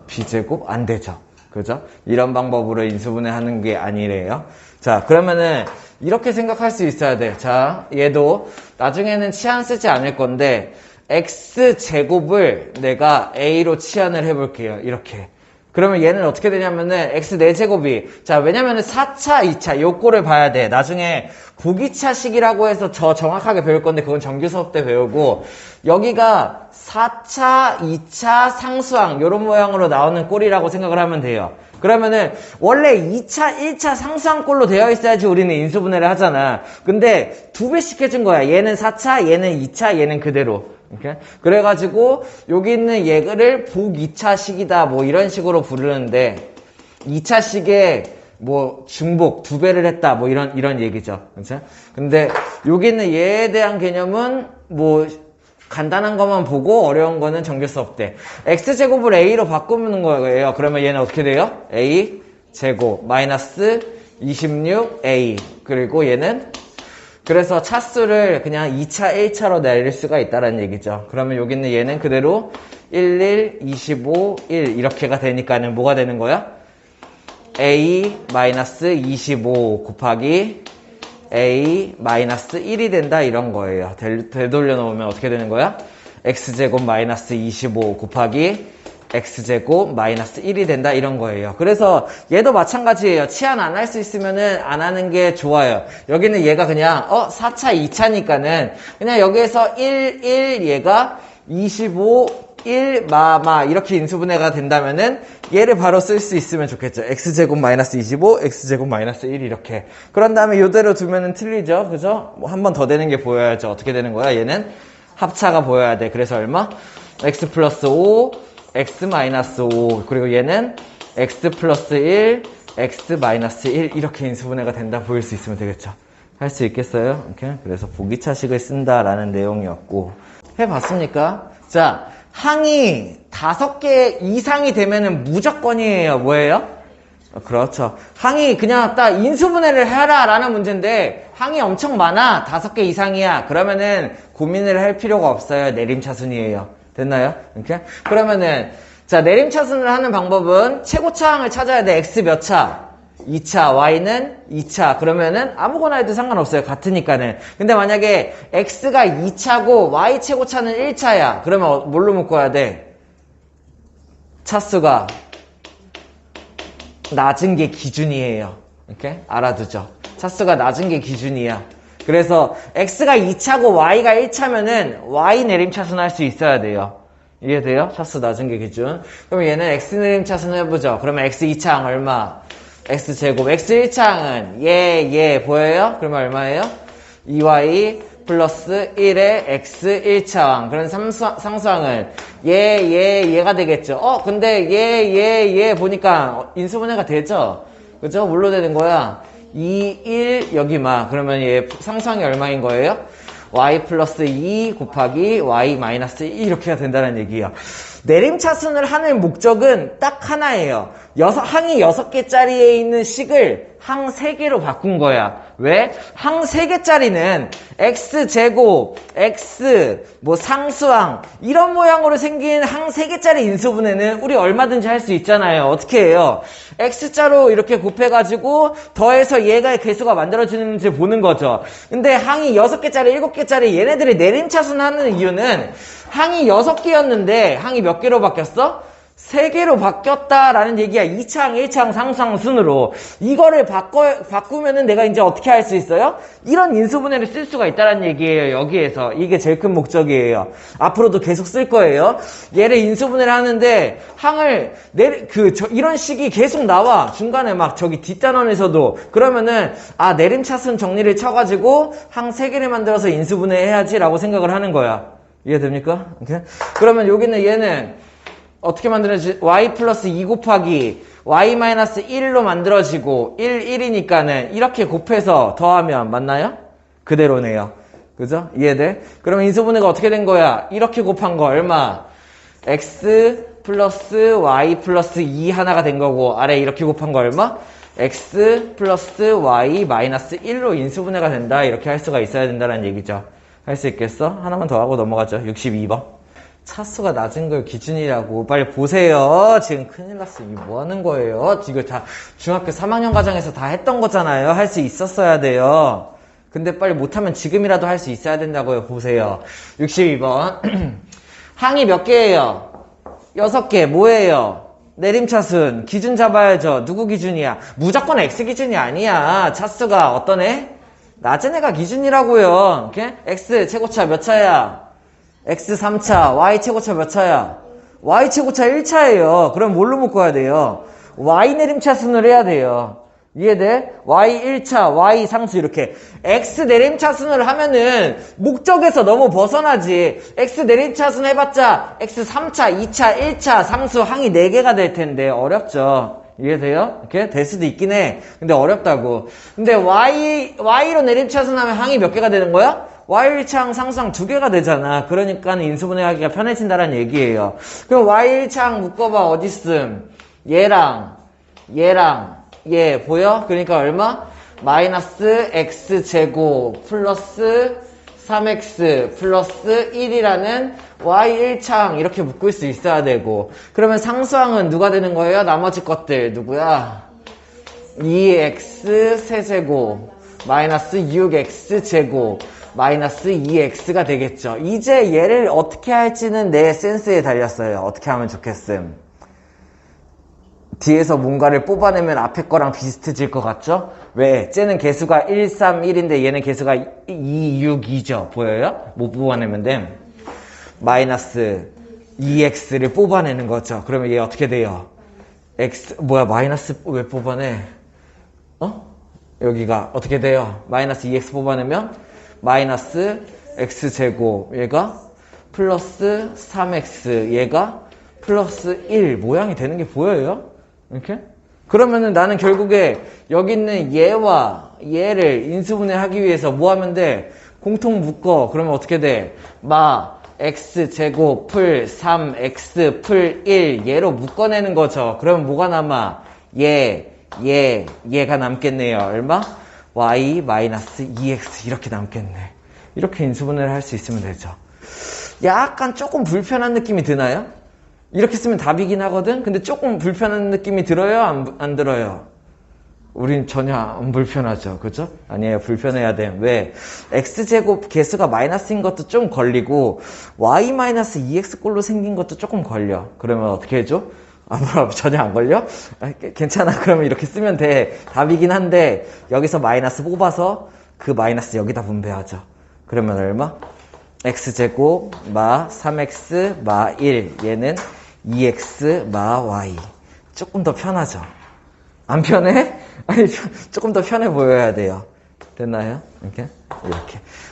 b제곱? 안 되죠. 그죠? 이런 방법으로 인수분해 하는 게 아니래요. 자, 그러면은 이렇게 생각할 수 있어야 돼. 자, 얘도 나중에는 치환 쓰지 않을 건데 x제곱을 내가 a로 치환을 해볼게요. 이렇게. 그러면 얘는 어떻게 되냐면은 x 4제곱이, 자, 왜냐면은 4차, 2차 요거를 봐야 돼. 나중에 부기차식이라고 해서 저 정확하게 배울 건데 그건 정규 수업 때 배우고, 여기가 4차, 2차 상수항 요런 모양으로 나오는 꼴이라고 생각을 하면 돼요. 그러면은 원래 2차, 1차 상수항 꼴로 되어 있어야지 우리는 인수분해를 하잖아. 근데 2배씩 해준 거야. 얘는 4차, 얘는 2차, 얘는 그대로. 오케이? 그래가지고 여기 있는 얘를 복 2차식이다 뭐 이런 식으로 부르는데 2차식에 뭐 중복 2배를 했다 뭐 이런 얘기죠. 그렇죠? 근데 여기 있는 얘에 대한 개념은 뭐 간단한 것만 보고 어려운 거는 정규 수업 때 x제곱을 a로 바꾸는 거예요. 그러면 얘는 어떻게 돼요? a 제곱 마이너스 26a 그리고 얘는 그래서 차수를 그냥 2차 1차로 내릴 수가 있다는 얘기죠. 그러면 여기 있는 얘는 그대로 11, 25, 1 이렇게가 되니까는 뭐가 되는 거야? a 마이너스 25 곱하기 a 마이너스 1이 된다 이런 거예요. 되돌려 놓으면 어떻게 되는 거야? x제곱 마이너스 25 곱하기 x제곱 마이너스 1이 된다 이런 거예요. 그래서 얘도 마찬가지예요. 치환 안 할 수 있으면은 안 하는 게 좋아요. 여기는 얘가 그냥 4차 2차니까는 그냥 여기에서 1, 1 얘가 25 1 마마 이렇게 인수분해가 된다면은 얘를 바로 쓸 수 있으면 좋겠죠. x제곱 마이너스 25 x제곱 마이너스 1 이렇게. 그런 다음에 이대로 두면은 틀리죠. 그죠? 뭐 한 번 더 되는 게 보여야죠. 어떻게 되는 거야? 얘는 합차가 보여야 돼. 그래서 얼마? x 플러스 5 x 마이너스 5 그리고 얘는 x 플러스 1 x 마이너스 1 이렇게 인수분해가 된다 보일 수 있으면 되겠죠. 할 수 있겠어요? 오케이? 그래서 보기차식을 쓴다라는 내용이었고 해봤습니까? 자, 항이 5개 이상이 되면은 무조건이에요. 뭐예요? 그렇죠. 항이 그냥 딱 인수분해를 해라 라는 문제인데 항이 엄청 많아. 5개 이상이야. 그러면은 고민을 할 필요가 없어요. 내림차순이에요. 됐나요? 이렇게? 그러면은 자, 내림차순을 하는 방법은 최고차항을 찾아야 돼. x 몇 차? 2차, y는 2차. 그러면은 아무거나 해도 상관없어요. 같으니까는. 근데 만약에 x가 2차고 y 최고차는 1차야. 그러면 뭘로 묶어야 돼? 차수가 낮은 게 기준이에요. 이렇게 알아두죠. 차수가 낮은 게 기준이야. 그래서 x가 2차고 y가 1차면은 y 내림차순 할 수 있어야 돼요. 이해돼요? 차수 낮은 게 기준. 그럼 얘는 x 내림차순 해보죠. 그러면 x 2차항 얼마? x제곱. x 1차항은 얘 보여요? 그러면 얼마예요? 2y 플러스 1의 x 1차항. 그럼 상수항은 얘가 되겠죠. 근데 얘 보니까 인수분해가 되죠? 그죠? 뭘로 되는 거야? 2, 1 여기 막. 그러면 얘 상수항이 얼마인 거예요? y 플러스 2 곱하기 y 마이너스 2 이렇게가 된다는 얘기예요. 내림차순을 하는 목적은 딱 하나예요. 항이 6개짜리에 있는 식을 항 3개로 바꾼 거야. 왜? 항 3개짜리는 x제곱, x, 뭐 상수항 이런 모양으로 생긴 항 3개짜리 인수분해는 우리 얼마든지 할 수 있잖아요. 어떻게 해요? x자로 이렇게 곱해가지고 더해서 얘가 개수가 만들어지는지 보는 거죠. 근데 항이 6개짜리, 7개짜리 얘네들이 내림차순 하는 이유는 항이 6개였는데 항이 몇 개로 바뀌었어? 3개로 바뀌었다라는 얘기야. 2차항, 1차항, 상수항 순으로. 이거를 바꾸면은 내가 이제 어떻게 할 수 있어요? 이런 인수분해를 쓸 수가 있다는 얘기예요. 여기에서. 이게 제일 큰 목적이에요. 앞으로도 계속 쓸 거예요. 얘를 인수분해를 하는데 항을 이런 식이 계속 나와. 중간에 막 저기 뒷단원에서도. 그러면은 내림차순 정리를 쳐가지고 항 3개를 만들어서 인수분해 해야지라고 생각을 하는 거야. 이해됩니까? 오케이? 그러면 여기는 얘는 어떻게 만들어지? y 플러스 2 곱하기 y 마이너스 1로 만들어지고 1, 1이니까는 이렇게 곱해서 더하면 맞나요? 그대로네요. 그죠? 이해돼? 그러면 인수분해가 어떻게 된 거야? 이렇게 곱한 거 얼마? x 플러스 y 플러스 2 하나가 된 거고 아래 이렇게 곱한 거 얼마? x 플러스 y 마이너스 1로 인수분해가 된다. 이렇게 할 수가 있어야 된다는 얘기죠. 할 수 있겠어? 하나만 더 하고 넘어가죠. 62번. 차수가 낮은 걸 기준이라고. 빨리 보세요. 지금 큰일 났어. 이거 뭐 하는 거예요? 이거 다 중학교 3학년 과정에서 다 했던 거잖아요. 할 수 있었어야 돼요. 근데 빨리 못하면 지금이라도 할 수 있어야 된다고요. 보세요. 62번. 항이 몇 개예요? 6개. 뭐예요? 내림차순. 기준 잡아야죠. 누구 기준이야? 무조건 x 기준이 아니야. 차수가 어떤 애? 낮은 애가 기준이라고요. 오케이? x 최고차 몇 차야? x 3차, y 최고차 몇 차야? y 최고차 1차예요. 그럼 뭘로 묶어야 돼요? y 내림차순을 해야 돼요. 이해돼? y 1차, y 상수 이렇게 x 내림차순을 하면은 목적에서 너무 벗어나지. x 내림차순 해봤자 x 3차, 2차, 1차 상수 항이 4개가 될 텐데 어렵죠? 이해돼요? 이렇게 될 수도 있긴 해. 근데 어렵다고. 근데 y로 내림차순 하면 항이 몇 개가 되는 거야? y 1차항 상수항 2개가 되잖아. 그러니까 인수분해하기가 편해진다는 얘기예요. 그럼 y 1차항 묶어봐. 어딨음? 얘랑 얘 보여? 그러니까 얼마? 마이너스 x제곱 플러스 3x 플러스 1이라는 y 1차항 이렇게 묶을 수 있어야 되고, 그러면 상수항은 누가 되는 거예요? 나머지 것들 누구야? 2x 세제곱 마이너스 6x제곱 마이너스 2x가 되겠죠. 이제 얘를 어떻게 할지는 내 센스에 달렸어요. 어떻게 하면 좋겠음? 뒤에서 뭔가를 뽑아내면 앞에 거랑 비슷해질 것 같죠? 왜? 쟤는 개수가 1, 3, 1인데 얘는 개수가 2, 6, 2죠. 보여요? 못 뽑아내면 됨. 마이너스 2x를 뽑아내는 거죠. 그러면 얘 어떻게 돼요? 마이너스 왜 뽑아내? 여기가 어떻게 돼요? 마이너스 2x 뽑아내면 마이너스 x제곱 얘가 플러스 3x 얘가 플러스 1 모양이 되는 게 보여요? 이렇게? 그러면은 나는 결국에 여기 있는 얘와 얘를 인수분해하기 위해서 뭐 하면 돼? 공통 묶어. 그러면 어떻게 돼? x제곱 풀 3x 풀 1 얘로 묶어내는 거죠. 그러면 뭐가 남아? 얘가 남겠네요. 얼마? y 마이너스 2x 이렇게 남겠네. 이렇게 인수분해를 할 수 있으면 되죠. 약간 조금 불편한 느낌이 드나요? 이렇게 쓰면 답이긴 하거든? 근데 조금 불편한 느낌이 들어요? 안 들어요? 우린 전혀 안 불편하죠. 그죠? 아니에요. 불편해야 돼. 왜? x제곱 개수가 마이너스인 것도 좀 걸리고 y 마이너스 2x 꼴로 생긴 것도 조금 걸려. 그러면 어떻게 해줘? 전혀 안 걸려? 괜찮아. 그러면 이렇게 쓰면 돼. 답이긴 한데 여기서 마이너스 뽑아서 그 마이너스 여기다 분배하죠. 그러면 얼마? x제곱 마 3x 마 1 얘는 2x 마 y. 조금 더 편하죠. 안 편해? 아니 조금 더 편해 보여야 돼요. 됐나요? 이렇게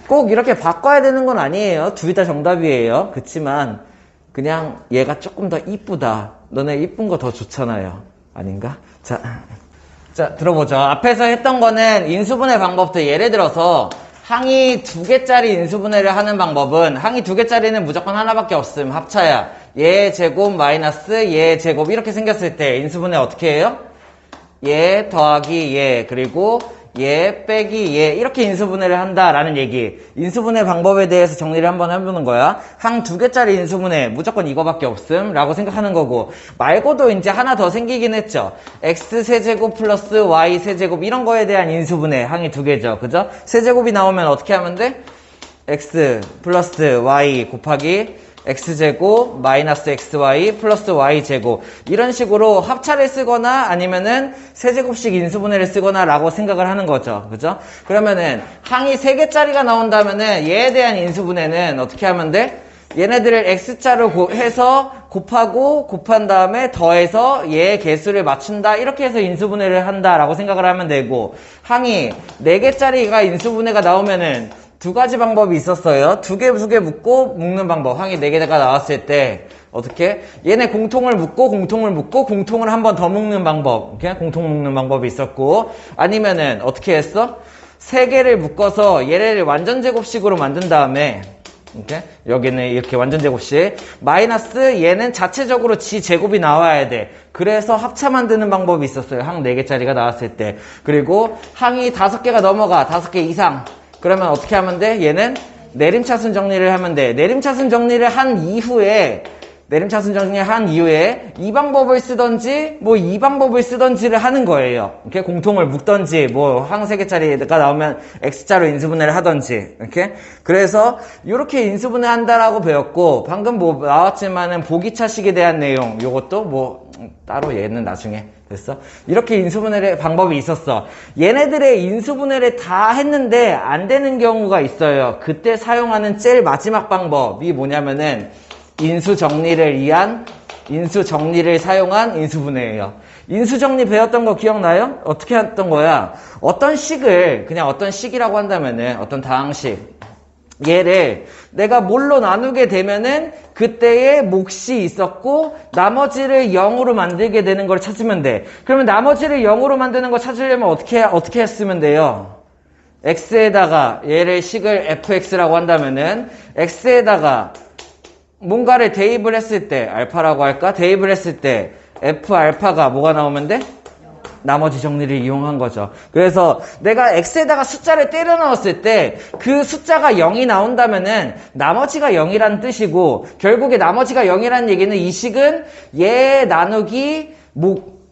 꼭 이렇게 바꿔야 되는 건 아니에요. 둘 다 정답이에요. 그치만 그냥 얘가 조금 더 이쁘다. 너네 이쁜 거 더 좋잖아요. 아닌가? 자 들어보죠. 앞에서 했던 거는 인수분해 방법도 예를 들어서 항이 2개짜리 인수분해를 하는 방법은 항이 2개짜리는 무조건 하나밖에 없음. 합차야. 얘 제곱 마이너스 얘 제곱 이렇게 생겼을 때 인수분해 어떻게 해요? 얘 더하기 얘 그리고 얘 빼기 얘 이렇게 인수분해를 한다라는 얘기. 인수분해 방법에 대해서 정리를 한번 해보는 거야. 항 2개짜리 인수분해 무조건 이거밖에 없음 라고 생각하는 거고, 말고도 이제 하나 더 생기긴 했죠. x 세제곱 플러스 y 세제곱 이런 거에 대한 인수분해 항이 2개죠. 그죠? 세제곱이 나오면 어떻게 하면 돼? x 플러스 y 곱하기 x제곱 마이너스 xy 플러스 y제곱 이런 식으로 합차를 쓰거나 아니면은 세제곱식 인수분해를 쓰거나 라고 생각을 하는 거죠. 그죠? 그러면은 항이 3개짜리가 나온다면은 얘에 대한 인수분해는 어떻게 하면 돼? 얘네들을 x자로 해서 곱한 다음에 더해서 얘의 개수를 맞춘다 이렇게 해서 인수분해를 한다라고 생각을 하면 되고, 항이 4개짜리가 인수분해가 나오면은 2가지 방법이 있었어요. 2개 묶고 묶는 방법. 항이 4개가 나왔을 때 어떻게? 얘네 공통을 묶고 공통을 한 번 더 묶는 방법. 이렇게 공통 묶는 방법이 있었고, 아니면은 어떻게 했어? 3개를 묶어서 얘를 완전 제곱식으로 만든 다음에 이렇게 여기는 이렇게 완전 제곱식 마이너스 얘는 자체적으로 지 제곱이 나와야 돼. 그래서 합차 만드는 방법이 있었어요. 항 4개짜리가 나왔을 때. 그리고 항이 5개가 넘어가 5개 이상 그러면 어떻게 하면 돼? 얘는 내림차순 정리를 하면 돼. 내림차순 정리를 한 이후에 이 방법을 쓰던지 이 방법을 쓰던지를 하는 거예요. 이렇게 공통을 묶던지 항 3개짜리가 나오면 x자로 인수분해를 하던지 이렇게. 그래서 이렇게 인수분해 한다라고 배웠고, 방금 나왔지만은 보기차식에 대한 내용 요것도 따로 얘는 나중에 됐어? 이렇게 인수분해의 방법이 있었어. 얘네들의 인수분해를 다 했는데 안 되는 경우가 있어요. 그때 사용하는 제일 마지막 방법이 뭐냐면은 인수 정리를 위한 인수 정리를 사용한 인수분해예요. 인수 정리 배웠던 거 기억나요? 어떻게 했던 거야? 어떤 식을 그냥 어떤 식이라고 한다면은 어떤 다항식 얘를 내가 뭘로 나누게 되면은 그때의 몫이 있었고 나머지를 0으로 만들게 되는 걸 찾으면 돼. 그러면 나머지를 0으로 만드는 거 찾으려면 어떻게 했으면 돼요? x에다가 얘를 식을 fx라고 한다면은 x에다가 뭔가를 대입을 했을 때 알파라고 할까? 대입을 했을 때 f 알파가 뭐가 나오면 돼? 나머지 정리를 이용한 거죠. 그래서 내가 x에다가 숫자를 때려 넣었을 때 그 숫자가 0이 나온다면은 나머지가 0이라는 뜻이고 결국에 나머지가 0이라는 얘기는 이 식은 얘 나누기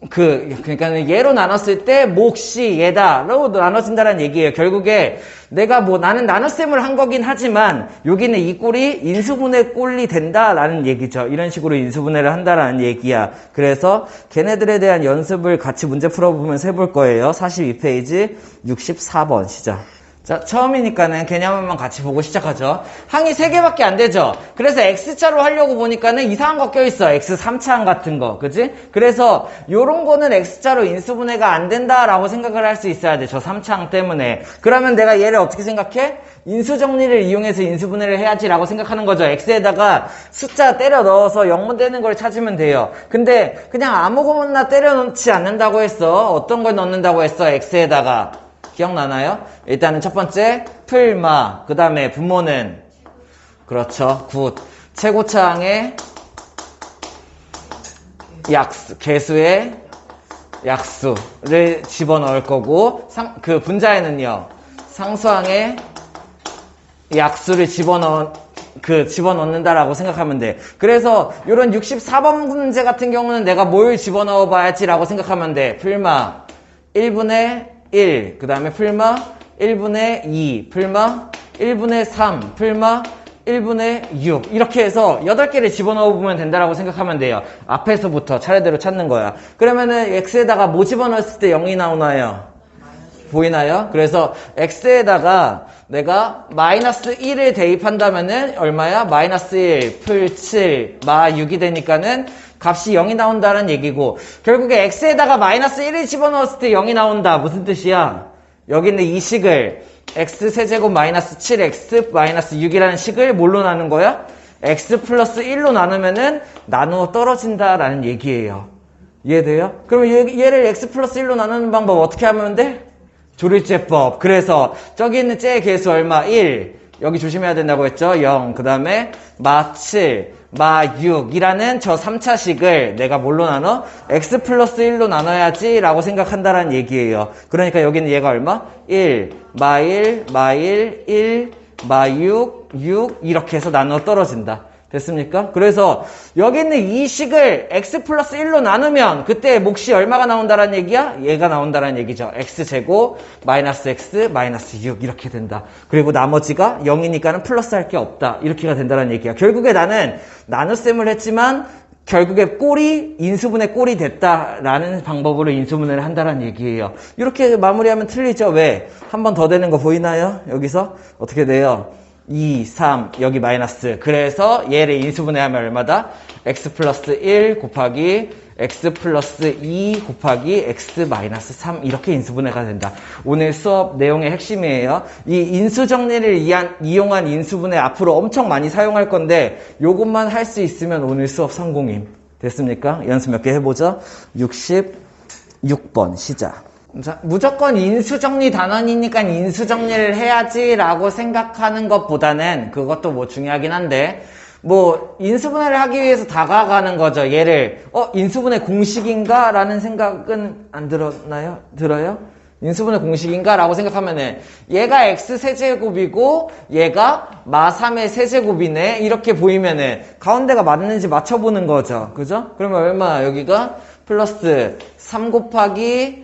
그러니까 얘로 나눴을 때 몫이 얘다로 나눠진다는 얘기예요. 결국에 내가 나는 나눗셈을 한 거긴 하지만 여기는 이 꼴이 인수분해 꼴이 된다라는 얘기죠. 이런 식으로 인수분해를 한다라는 얘기야. 그래서 걔네들에 대한 연습을 같이 문제 풀어보면서 해볼 거예요. 42페이지 64번 시작. 자, 처음이니까는 개념만 같이 보고 시작하죠. 항이 3개밖에 안 되죠. 그래서 X자로 하려고 보니까는 이상한 거 껴있어. X 3차항 같은 거. 그지? 그래서 요런 거는 X자로 인수분해가 안 된다라고 생각을 할 수 있어야 돼. 저 3차항 때문에. 그러면 내가 얘를 어떻게 생각해? 인수정리를 이용해서 인수분해를 해야지라고 생각하는 거죠. X에다가 숫자 때려 넣어서 0문 되는 걸 찾으면 돼요. 근데 그냥 아무거나 때려 넣지 않는다고 했어. 어떤 걸 넣는다고 했어? X에다가. 기억나나요? 일단은 첫 번째 풀마, 그 다음에 분모는 그렇죠, 굿. 최고차항의 약수, 개수의 약수를 집어넣을 거고 그 분자에는요 상수항의 약수를 집어넣는다라고 생각하면 돼. 그래서 이런 64번 문제 같은 경우는 내가 뭘 집어넣어 봐야지라고 생각하면 돼. 풀마 1분의 1, 그 다음에 풀마 1분의 2, 풀마 1분의 3, 풀마 1분의 6 이렇게 해서 8개를 집어넣어 보면 된다라고 생각하면 돼요. 앞에서부터 차례대로 찾는 거야. 그러면은 x에다가 뭐 집어넣었을 때 0이 나오나요? 보이나요? 그래서 x에다가 내가 마이너스 1을 대입한다면은 얼마야? 마이너스 1, 풀 7, 마 6이 되니까는 값이 0이 나온다는 얘기고 결국에 x에다가 마이너스 1을 집어넣었을 때 0이 나온다. 무슨 뜻이야? 여기 있는 이 식을 x세제곱 마이너스 7x 마이너스 6이라는 식을 뭘로 나눈 거야? x 플러스 1로 나누면은 나누어 떨어진다라는 얘기예요. 이해돼요? 그러면 얘를 x 플러스 1로 나누는 방법 어떻게 하면 돼? 조릴제법. 그래서 저기 있는 째의 개수 얼마? 1. 여기 조심해야 된다고 했죠? 0. 그 다음에 마 7, 마 6이라는 저 3차식을 내가 뭘로 나눠? x 플러스 1로 나눠야지 라고 생각한다는 얘기예요. 그러니까 여기는 얘가 얼마? 1, 마 1, 마 1, 1, 마 6, 6 이렇게 해서 나눠 떨어진다. 됐습니까? 그래서 여기 있는 이 식을 x 플러스 1로 나누면 그때 몫이 얼마가 나온다는 얘기야? 얘가 나온다는 얘기죠. x제곱 마이너스 x 마이너스 6 이렇게 된다. 그리고 나머지가 0이니까는 플러스 할 게 없다. 이렇게가 된다는 얘기야. 결국에 나는 나눗셈을 했지만 결국에 꼴이 인수분해 꼴이 됐다라는 방법으로 인수분해를 한다는 얘기예요. 이렇게 마무리하면 틀리죠? 왜? 한 번 더 되는 거 보이나요? 여기서 어떻게 돼요? 2, 3, 여기 마이너스. 그래서 얘를 인수분해하면 얼마다? x 플러스 1 곱하기 x 플러스 2 곱하기 x 마이너스 3 이렇게 인수분해가 된다. 오늘 수업 내용의 핵심이에요. 이 인수정리를 이용한 인수분해 앞으로 엄청 많이 사용할 건데 요것만 할 수 있으면 오늘 수업 성공임. 됐습니까? 연습 몇 개 해보죠. 66번 시작. 자, 무조건 인수정리 단원이니까 인수정리를 해야지 라고 생각하는 것보다는 그것도 뭐 중요하긴 한데 뭐 인수분해를 하기 위해서 다가가는 거죠. 얘를 인수분해 공식인가? 라는 생각은 안 들었나요? 들어요? 인수분해 공식인가? 라고 생각하면은 얘가 x세제곱이고 얘가 마3의 세제곱이네 이렇게 보이면은 가운데가 맞는지 맞춰보는 거죠. 그죠? 그러면 얼마? 여기가 플러스 3 곱하기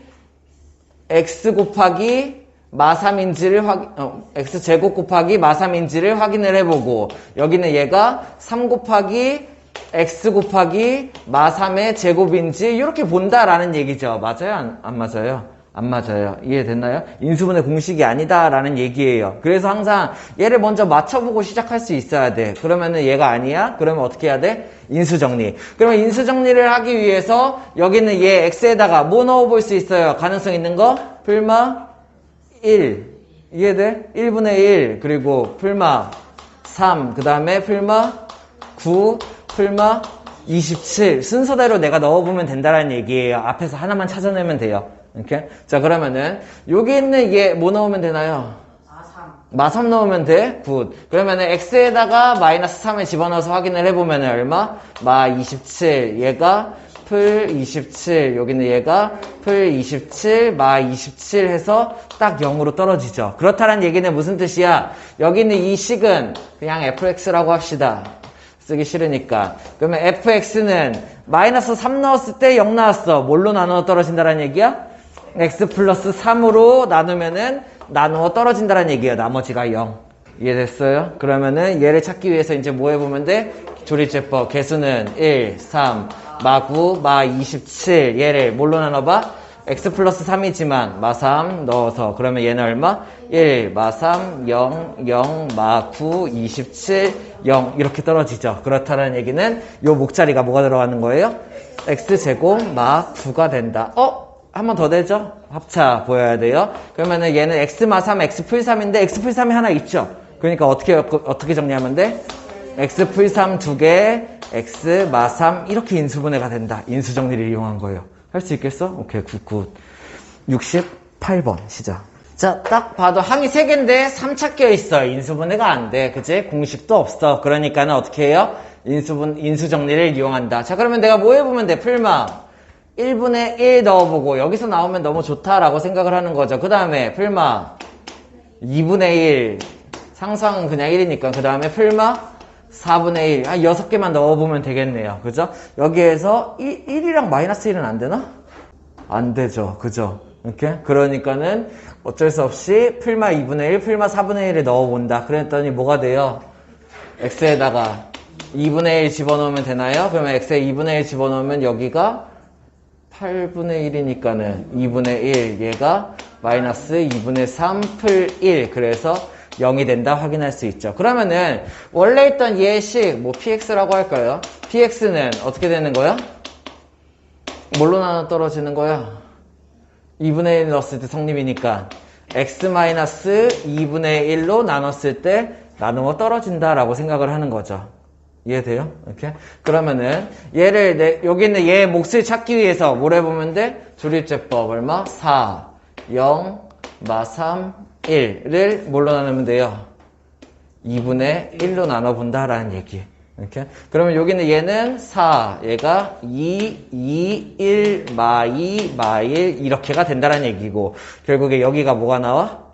x 곱하기 마3인지를 x제곱 곱하기 마3인지를 확인을 해보고 여기는 얘가 3 곱하기 x 곱하기 마3의 제곱인지 이렇게 본다라는 얘기죠. 맞아요? 안 맞아요? 안 맞아요. 이해됐나요? 인수분해 공식이 아니다라는 얘기예요. 그래서 항상 얘를 먼저 맞춰보고 시작할 수 있어야 돼. 그러면은 얘가 아니야? 그러면 어떻게 해야 돼? 인수정리. 그러면 인수정리를 하기 위해서 여기는 얘 x에다가 뭐 넣어볼 수 있어요? 가능성 있는 거? 풀마 1. 이해돼? 1분의 1. 그리고 풀마 3. 그 다음에 풀마 9. 풀마 27. 순서대로 내가 넣어보면 된다는 얘기예요. 앞에서 하나만 찾아내면 돼요. 이렇게. 자, 그러면은, 여기 있는 얘 뭐 넣으면 되나요? 마3 넣으면 돼? 굿. 그러면은, x에다가 마이너스 3을 집어넣어서 확인을 해보면은 얼마? 마 27. 얘가 풀 27. 여기는 얘가 풀 27, 마 27 해서 딱 0으로 떨어지죠. 그렇다는 얘기는 무슨 뜻이야? 여기 있는 이 식은 그냥 fx라고 합시다. 쓰기 싫으니까. 그러면 fx는 마이너스 3 넣었을 때 0 나왔어. 뭘로 나누어 떨어진다는 얘기야? x 플러스 3으로 나누면은 나누어 떨어진다는 얘기예요. 나머지가 0. 이해됐어요? 그러면은 얘를 찾기 위해서 이제 뭐 해보면 돼? 조립제법. 개수는 1, 3, 마 9, 마 27. 얘를 뭘로 나눠봐? x 플러스 3이지만 마 3 넣어서 그러면 얘는 얼마? 1, 마 3, 0, 0, 마 9, 27, 0 이렇게 떨어지죠. 그렇다는 얘기는 요 목자리가 뭐가 들어가는 거예요? x제곱 마 9가 된다. 한 번 더 되죠? 합차 보여야 돼요. 그러면은 얘는 x 마 3, x 풀 3인데 x 풀 3이 하나 있죠? 그러니까 어떻게 정리하면 돼? x 풀 3 2개, x 마 3 이렇게 인수분해가 된다. 인수정리를 이용한 거예요. 할 수 있겠어? 오케이, 굿. 68번 시작. 자, 딱 봐도 항이 3개인데 3차 껴있어. 인수분해가 안 돼. 그치? 공식도 없어. 그러니까는 어떻게 해요? 인수정리를 이용한다. 자, 그러면 내가 뭐 해보면 돼? 풀마 1분의 1 넣어보고 여기서 나오면 너무 좋다라고 생각을 하는 거죠. 그 다음에 풀마 2분의 1 상수항은 그냥 1이니까 그 다음에 풀마 4분의 1 한 6개만 넣어보면 되겠네요. 그죠? 여기에서 1이랑 마이너스 1은 안 되나? 안 되죠. 그죠? 이렇게? 그러니까는 어쩔 수 없이 풀마 2분의 1, 풀마 4분의 1을 넣어본다. 그랬더니 뭐가 돼요? x에다가 2분의 1 집어넣으면 되나요? 그러면 x에 2분의 1 집어넣으면 여기가 8분의 1이니까는 2분의 1 얘가 마이너스 2분의 3 풀 1 그래서 0이 된다 확인할 수 있죠. 그러면은 원래 있던 예식 뭐 px라고 할까요? px는 어떻게 되는 거야? 뭘로 나눠 떨어지는 거야? 2분의 1 넣었을 때 성립이니까 x 마이너스 2분의 1로 나눴을 때 나누어 떨어진다라고 생각을 하는 거죠. 이해돼요? 이렇게? 그러면은 얘를 여기 있는 얘의 몫을 찾기 위해서 뭘 해보면 돼? 조립제법 얼마? 4, 0, 마 3, 1를 뭘로 나누면 돼요? 2분의 1로 나눠본다라는 얘기. 이렇게? 그러면 여기는 얘는 4, 얘가 2, 2, 1, 마 2, 마 1 이렇게가 된다라는 얘기고 결국에 여기가 뭐가 나와?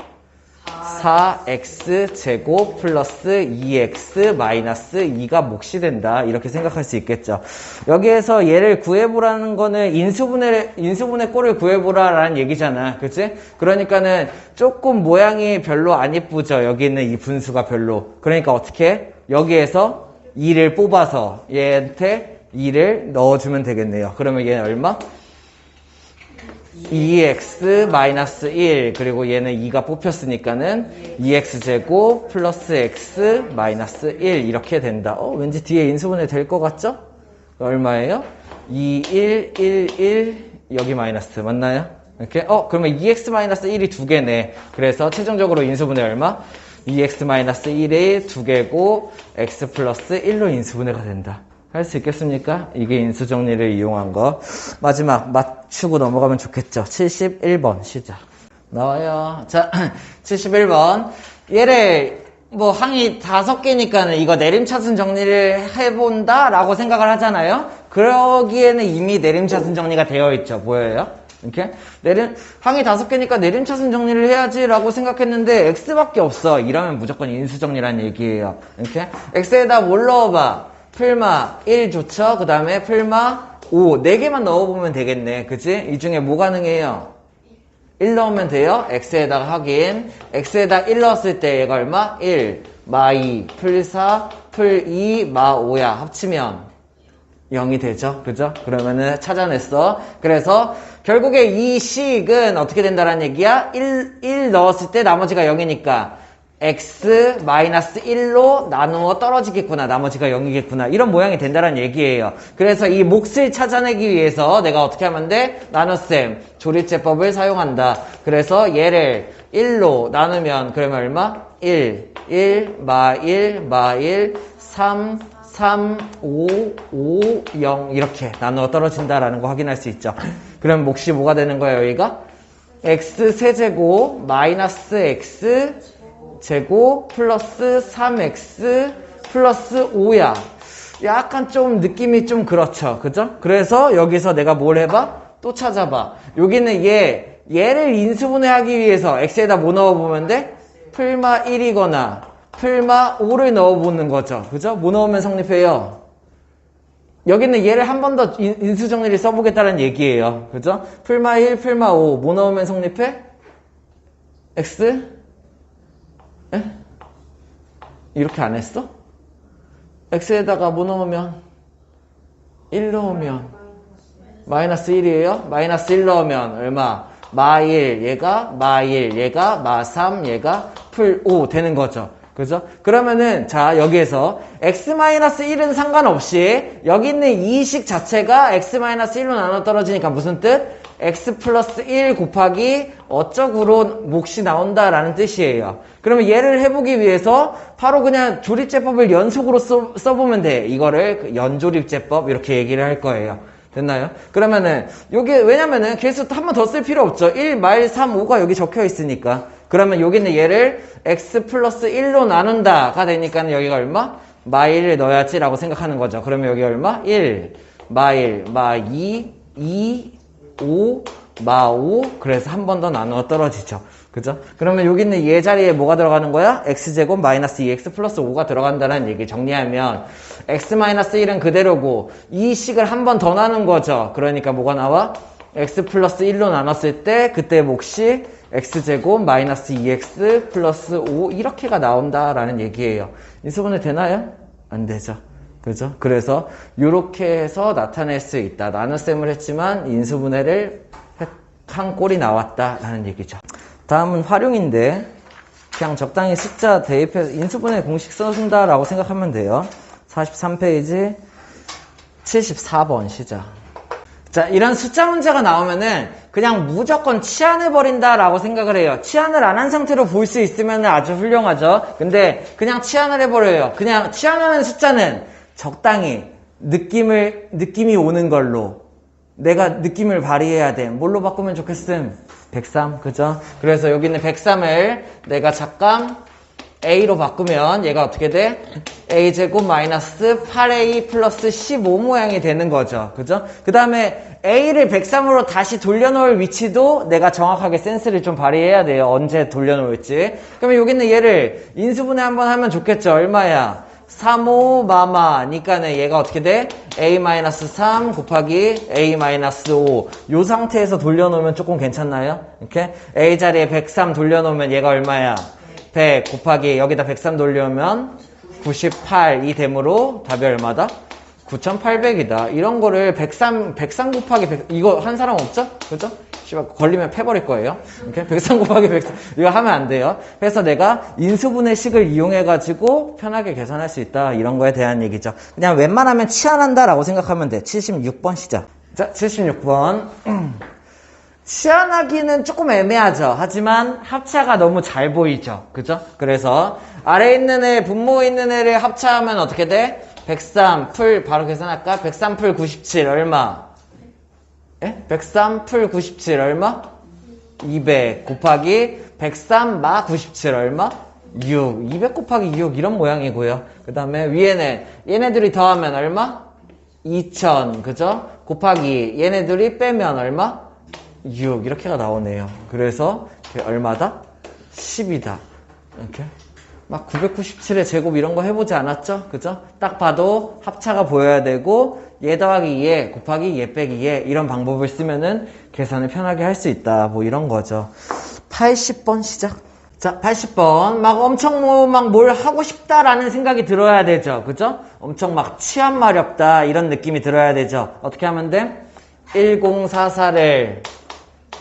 4x 제곱 플러스 2x 마이너스 2가 몫이 된다. 이렇게 생각할 수 있겠죠. 여기에서 얘를 구해보라는 거는 인수분해 꼴을 구해보라라는 얘기잖아. 그치? 그러니까는 조금 모양이 별로 안 이쁘죠. 여기 있는 이 분수가 별로. 그러니까 어떻게 해? 여기에서 2를 뽑아서 얘한테 2를 넣어주면 되겠네요. 그러면 얘는 얼마? 2x-1 그리고 얘는 2가 뽑혔으니까는 2x제곱 플러스 x 마이너스 1 이렇게 된다. 왠지 뒤에 인수분해 될 것 같죠? 얼마예요? 2, 1, 1, 1 여기 마이너스 맞나요? 이렇게 그러면 2x 마이너스 1이 2개네. 그래서 최종적으로 인수분해 얼마? 2x 마이너스 1이 2개고 x 플러스 1로 인수분해가 된다. 할 수 있겠습니까? 이게 인수정리를 이용한 거. 마지막 맞추고 넘어가면 좋겠죠. 71번 시작. 나와요. 자, 71번. 얘를 뭐 항이 5개니까는 이거 내림차순 정리를 해본다 라고 생각을 하잖아요. 그러기에는 이미 내림차순 정리가 되어 있죠. 뭐예요? 이렇게 항이 5개니까 내림차순 정리를 해야지 라고 생각했는데 x밖에 없어. 이러면 무조건 인수정리라는 얘기예요. 이렇게 x에다 뭘 넣어봐? 풀마 1 좋죠? 그 다음에 풀마 5 4개만 넣어보면 되겠네. 그치? 이 중에 뭐 가능해요? 1 넣으면 돼요. x에다가 확인. x에다 1 넣었을 때 얘가 얼마? 1 마 2 풀 4 풀 2 마 5야. 합치면 0이 되죠. 그죠? 그러면은 찾아냈어. 그래서 결국에 이 식은 어떻게 된다는 얘기야? 1 넣었을 때 나머지가 0이니까 x-1로 나누어 떨어지겠구나. 나머지가 0이겠구나. 이런 모양이 된다는 얘기예요. 그래서 이 몫을 찾아내기 위해서 내가 어떻게 하면 돼? 나눗셈, 조립제법을 사용한다. 그래서 얘를 1로 나누면 그러면 얼마? 1, 1, 3, 3, 5, 5, 0 이렇게 나누어 떨어진다라는 거 확인할 수 있죠. 그럼 몫이 뭐가 되는 거예요, 여기가? x 세제곱 마이너스 x 제곱 플러스 3x 플러스 5야. 약간 좀 느낌이 좀 그렇죠. 그죠? 그래서 여기서 내가 뭘 해봐? 또 찾아봐. 여기는 얘를 인수분해하기 위해서 x에다 뭐 넣어보면 돼? 풀마 1이거나 풀마 5를 넣어보는 거죠. 그죠? 뭐 넣으면 성립해요? 여기는 얘를 한 번 더 인수정리를 써보겠다는 얘기예요. 그죠? 풀마 1, 풀마 5 뭐 넣으면 성립해? x? 에? 이렇게 안 했어? x에다가 뭐 넣으면? 1 넣으면 마이너스 1이에요? 마이너스 1 넣으면 얼마? 마1 얘가 마1 얘가 마3 얘가 풀5 되는 거죠. 그죠? 그러면은 자 여기에서 x-1은 상관없이 여기 있는 이 식 자체가 x-1로 나눠 떨어지니까 무슨 뜻? x 플러스 1 곱하기 어쩌구로 몫이 나온다라는 뜻이에요. 그러면 얘를 해보기 위해서 바로 그냥 조립제법을 연속으로 써보면 돼. 이거를 연조립제법 이렇게 얘기를 할 거예요. 됐나요? 그러면은 요게 왜냐면은 계속 한 번 더 쓸 필요 없죠. 1, 마일 3, 5가 여기 적혀 있으니까. 그러면 여기는 얘를 x 플러스 1로 나눈다가 되니까는 여기가 얼마? 마1을 넣어야지 라고 생각하는 거죠. 그러면 여기 얼마? 1, 마1, 마2, 2, 5, 마5 그래서 한 번 더 나누어 떨어지죠. 그죠? 그러면 여기 있는 얘 자리에 뭐가 들어가는 거야? x제곱 마이너스 2x 플러스 5가 들어간다는 얘기 정리하면 x 마이너스 1은 그대로고 이 식을 한 번 더 나눈 거죠. 그러니까 뭐가 나와? x 플러스 1로 나눴을 때 그때 몫이 x제곱 마이너스 2x 플러스 5 이렇게가 나온다라는 얘기예요. 인수분해 되나요? 안 되죠. 그죠? 그래서 이렇게 해서 나타낼 수 있다. 나눗셈을 했지만 인수분해를 한 꼴이 나왔다라는 얘기죠. 다음은 활용인데 그냥 적당히 숫자 대입해서 인수분해 공식 써준다라고 생각하면 돼요. 43페이지 74번 시작. 자, 이런 숫자 문제가 나오면은 그냥 무조건 치환해버린다라고 생각을 해요. 치환을 안 한 상태로 볼 수 있으면 아주 훌륭하죠. 근데 그냥 치환을 해버려요. 그냥 치환하는 숫자는 적당히 느낌이 오는 걸로 내가 느낌을 발휘해야 돼. 뭘로 바꾸면 좋겠음? 103, 그죠? 그래서 여기 있는 103을 내가 잠깐 A로 바꾸면 얘가 어떻게 돼? A제곱 마이너스 8A 플러스 15 모양이 되는 거죠. 그죠? 그 다음에 A를 103으로 다시 돌려놓을 위치도 내가 정확하게 센스를 좀 발휘해야 돼요. 언제 돌려놓을지. 그러면 여기 있는 얘를 인수분해 한번 하면 좋겠죠. 얼마야? 3, 5, 마마니까는 얘가 어떻게 돼? A-3 곱하기 A-5. 요 상태에서 돌려놓으면 조금 괜찮나요? 이렇게 A 자리에 103 돌려놓으면 얘가 얼마야? 100 곱하기 여기다 103 돌려오면 98이 되므로 답이 얼마다? 9800이다. 이런 거를 103 곱하기 100, 이거 한 사람 없죠? 그죠? 씨발, 걸리면 패버릴 거예요. 이렇게 103 곱하기 103, 이거 하면 안 돼요. 그래서 내가 인수분해식을 이용해가지고 편하게 계산할 수 있다. 이런 거에 대한 얘기죠. 그냥 웬만하면 치환한다라고 생각하면 돼. 76번 시작. 자, 76번. 치환하기는 조금 애매하죠. 하지만 합차가 너무 잘 보이죠. 그죠? 그래서 아래에 있는 애, 분모에 있는 애를 합차하면 어떻게 돼? 103 풀, 바로 계산할까? 103 풀 97 얼마? 예? 103 풀 97 얼마? 200 곱하기 103 마 97 얼마? 6. 200 곱하기 6 이런 모양이고요. 그 다음에 위에는 얘네들이 더하면 얼마? 2000 그죠? 곱하기 얘네들이 빼면 얼마? 6 이렇게가 나오네요. 그래서 얼마다? 10이다. 이렇게 막 997의 제곱 이런 거 해보지 않았죠? 그죠? 딱 봐도 합차가 보여야 되고 얘 더하기 얘 곱하기 얘 빼기 얘 이런 방법을 쓰면은 계산을 편하게 할 수 있다. 뭐 이런 거죠. 80번 시작. 자, 80번. 막 엄청 막 뭘 하고 싶다라는 생각이 들어야 되죠. 그죠? 엄청 막 취한 말이 없다. 이런 느낌이 들어야 되죠. 어떻게 하면 돼? 1044를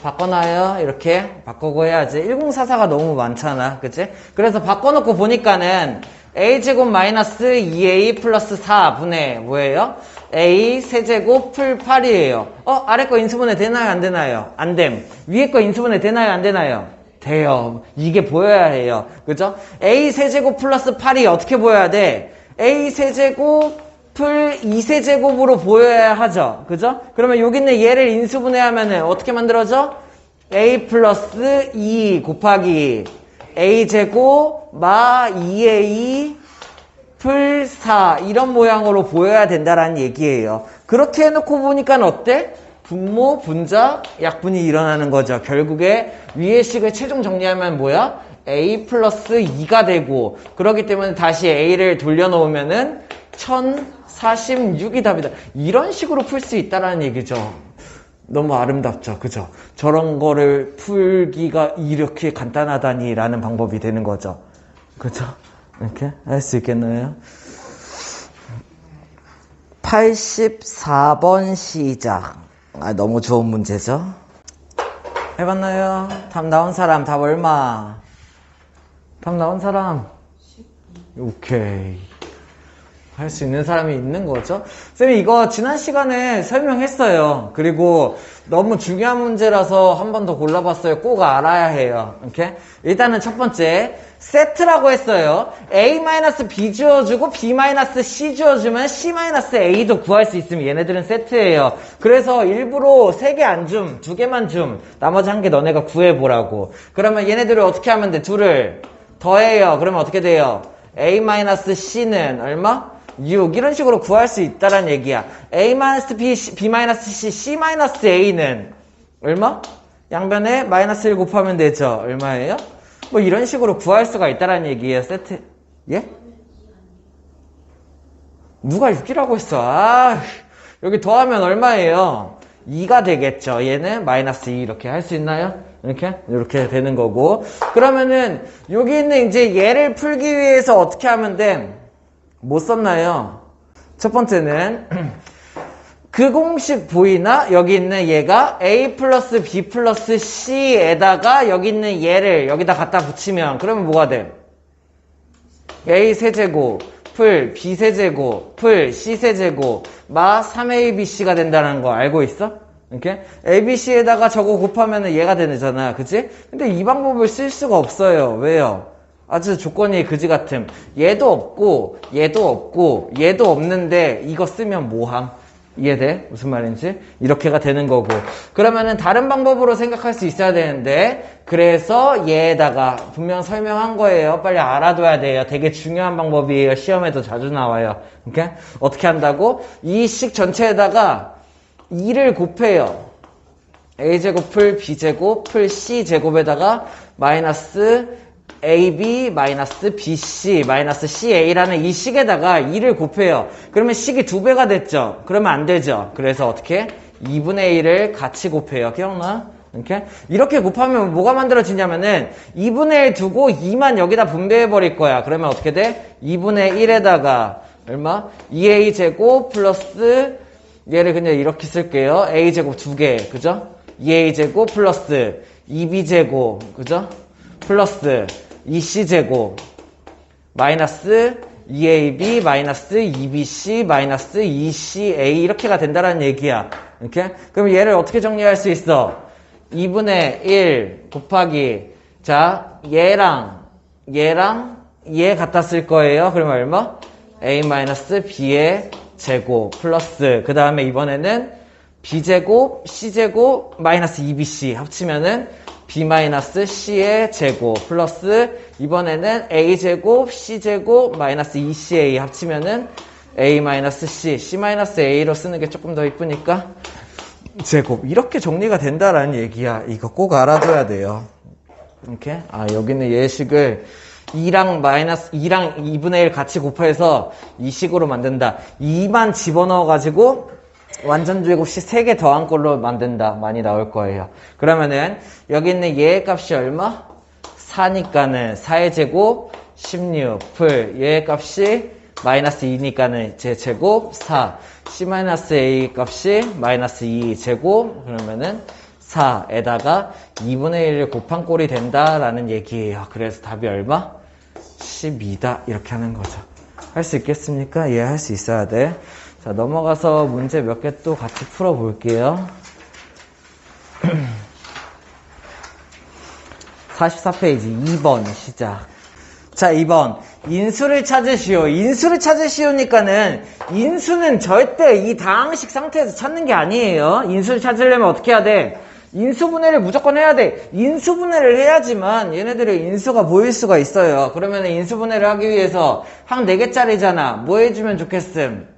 바꿔놔요. 이렇게 바꾸고 해야지. 1044가 너무 많잖아. 그치? 그래서 바꿔놓고 보니까는 a제곱 마이너스 2a 플러스 4분의 뭐예요? a 세제곱 풀 8이에요. 아래 거 인수분해 되나요? 안 되나요? 안 됨. 위에 거 인수분해 되나요? 안 되나요? 돼요. 이게 보여야 해요. 그죠? a 세제곱 플러스 8이 어떻게 보여야 돼? a 세제곱 풀 2세제곱으로 보여야 하죠. 그죠? 그러면 여기 있는 얘를 인수분해하면은 어떻게 만들어져? a 플러스 2 곱하기 a제곱 마 2a 풀 4 이런 모양으로 보여야 된다라는 얘기예요. 그렇게 해놓고 보니까 어때? 분모, 분자, 약분이 일어나는 거죠. 결국에 위의 식을 최종 정리하면 뭐야? a 플러스 2가 되고 그렇기 때문에 다시 a를 돌려놓으면은 1046이 답이다. 이런 식으로 풀 수 있다라는 얘기죠. 너무 아름답죠. 그죠? 저런 거를 풀기가 이렇게 간단하다니 라는 방법이 되는 거죠. 그죠? 이렇게 할 수 있겠나요? 84번 시작. 너무 좋은 문제죠? 해봤나요? 답 나온 사람 답 얼마? 답 나온 사람? 오케이. 할 수 있는 사람이 있는 거죠. 쌤이 이거 지난 시간에 설명했어요. 그리고 너무 중요한 문제라서 한 번 더 골라봤어요. 꼭 알아야 해요. 이렇게 일단은 첫 번째 세트라고 했어요. a-b 주어주고 b-c 주어주면 c-a도 구할 수 있으면 얘네들은 세트예요. 그래서 일부러 3개 안 줌, 2개만 줌, 나머지 1개 너네가 구해보라고. 그러면 얘네들을 어떻게 하면 돼? 둘을 더해요. 그러면 어떻게 돼요? a-c는 얼마? 6 이런 식으로 구할 수 있다란 얘기야. a-b, b-c, c-a는 얼마? 양변에 마이너스 1 곱하면 되죠. 얼마예요? 뭐 이런 식으로 구할 수가 있다란 얘기예요. 세트. 예? 누가 6이라고 했어? 여기 더하면 얼마예요? 2가 되겠죠. 얘는 마이너스 2 이렇게 할 수 있나요? 이렇게 되는 거고. 그러면은 여기 있는 이제 얘를 풀기 위해서 어떻게 하면 돼? 뭐 썼나요? 첫 번째는 그 공식 보이나? 여기 있는 얘가 a 플러스 b 플러스 c에다가 여기 있는 얘를 여기다 갖다 붙이면 그러면 뭐가 돼? a 세제곱 풀 b 세제곱 풀 c 세제곱 마 3abc가 된다는 거 알고 있어? 이렇게 abc에다가 저거 곱하면 얘가 되잖아. 그치? 근데 이 방법을 쓸 수가 없어요. 왜요? 아주 조건이 그지 같음. 얘도 없고 얘도 없고 얘도 없는데 이거 쓰면 뭐함? 이해돼? 무슨 말인지? 이렇게가 되는 거고. 그러면은 다른 방법으로 생각할 수 있어야 되는데 그래서 얘에다가 분명 설명한 거예요. 빨리 알아둬야 돼요. 되게 중요한 방법이에요. 시험에도 자주 나와요. 이렇게 어떻게 한다고? 이 식 전체에다가 2를 곱해요. a제곱 풀 b제곱 풀 c제곱에다가 마이너스 AB 마이너스 BC 마이너스 CA라는 이 식에다가 2를 곱해요. 그러면 식이 2배가 됐죠. 그러면 안 되죠. 그래서 어떻게? 2분의 1을 같이 곱해요. 기억나? 이렇게 곱하면 뭐가 만들어지냐면은 2분의 1 두고 2만 여기다 분배해 버릴 거야. 그러면 어떻게 돼? 2분의 1에다가 얼마? 2A 제곱 플러스 얘를 그냥 이렇게 쓸게요. A 제곱 2개. 그죠? 2A 제곱 플러스 2B 제곱. 그죠? 플러스 2c제곱 마이너스 2ab 마이너스 2bc 마이너스 2ca 이렇게가 된다는 얘기야. 이렇게? 그럼 얘를 어떻게 정리할 수 있어? 2분의 1 곱하기 자 얘랑 얘 갖다 쓸 거예요. 그러면 얼마? a 마이너스 b의 제곱 플러스 그 다음에 이번에는 b제곱 c제곱 마이너스 2bc 합치면은 b-c의 제곱 플러스 이번에는 a제곱 c제곱 마이너스 2ca 합치면은 a-c c-a로 쓰는 게 조금 더 이쁘니까 제곱 이렇게 정리가 된다라는 얘기야. 이거 꼭 알아둬야 돼요. 이렇게 여기는 예식을 2랑 2분의 1 같이 곱해서 이 식으로 만든다. 2만 집어넣어 가지고 완전 제곱식 3개 더한 걸로 만든다. 많이 나올 거예요. 그러면은 여기 있는 얘의 값이 얼마? 4니까는 4의 제곱 16 풀 얘 값이 마이너스 2니까는 제 제곱 4 c-a 값이 마이너스 2 제곱 그러면은 4에다가 2분의 1을 곱한 꼴이 된다라는 얘기예요. 그래서 답이 얼마? 12다 이렇게 하는 거죠. 할 수 있겠습니까? 예, 할 수 있어야 돼. 자, 넘어가서 문제 몇 개 또 같이 풀어볼게요. 44페이지 2번 시작. 자, 2번. 인수를 찾으시오. 인수를 찾으시오니까는 인수는 절대 이 다항식 상태에서 찾는 게 아니에요. 인수를 찾으려면 어떻게 해야 돼? 인수분해를 무조건 해야 돼. 인수분해를 해야지만 얘네들의 인수가 보일 수가 있어요. 그러면 인수분해를 하기 위해서 항 4개짜리잖아. 뭐 해주면 좋겠음?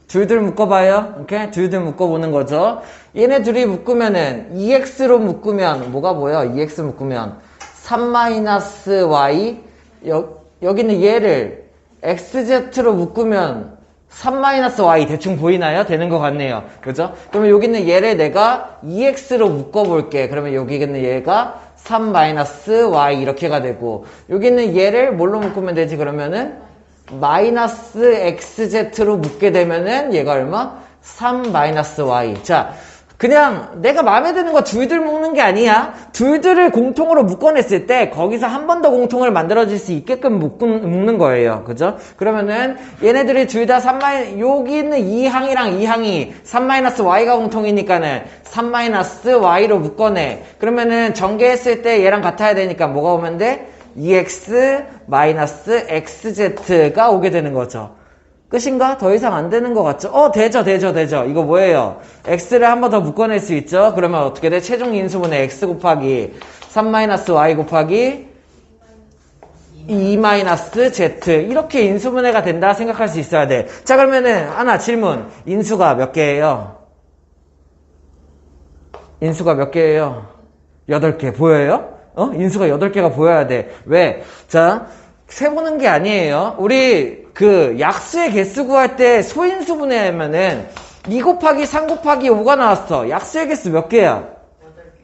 둘둘 묶어봐요. 이렇게 둘둘 묶어보는 거죠. 얘네 둘이 묶으면은 2x로 묶으면 뭐가 보여? 2x 묶으면 3-y 여기는 얘를 xz로 묶으면 3-y 대충 보이나요? 되는 것 같네요. 그죠? 그러면 여기는 얘를 내가 2x로 묶어볼게. 그러면 여기는 얘가 3-y 이렇게가 되고 여기는 얘를 뭘로 묶으면 되지? 그러면은 마이너스 xz로 묶게 되면은 얘가 얼마? 3-y. 자, 그냥 내가 마음에 드는 거 둘둘 묶는 게 아니야. 둘둘을 공통으로 묶어냈을 때 거기서 한 번 더 공통을 만들어질 수 있게끔 묶는 거예요. 그죠? 그러면은 얘네들이 둘 다 여기 있는 이 항이랑 이 항이 3-y가 공통이니까는 3-y로 묶어내. 그러면은 전개했을 때 얘랑 같아야 되니까 뭐가 오면 돼? 2x 마이너스 xz가 오게 되는 거죠. 끝인가? 더 이상 안 되는 것 같죠? 되죠. 이거 뭐예요? x를 한 번 더 묶어낼 수 있죠? 그러면 어떻게 돼? 최종 인수분해 x 곱하기 3-y 곱하기 2-z 이렇게 인수분해가 된다 생각할 수 있어야 돼. 자, 그러면은 하나 질문. 인수가 몇 개예요? 인수가 몇 개예요? 8개. 보여요? 인수가 8개가 보여야 돼. 왜? 자, 세보는 게 아니에요. 우리 약수의 개수 구할 때 소인수분해하면은 2 곱하기 3 곱하기 5가 나왔어. 약수의 개수 몇 개야?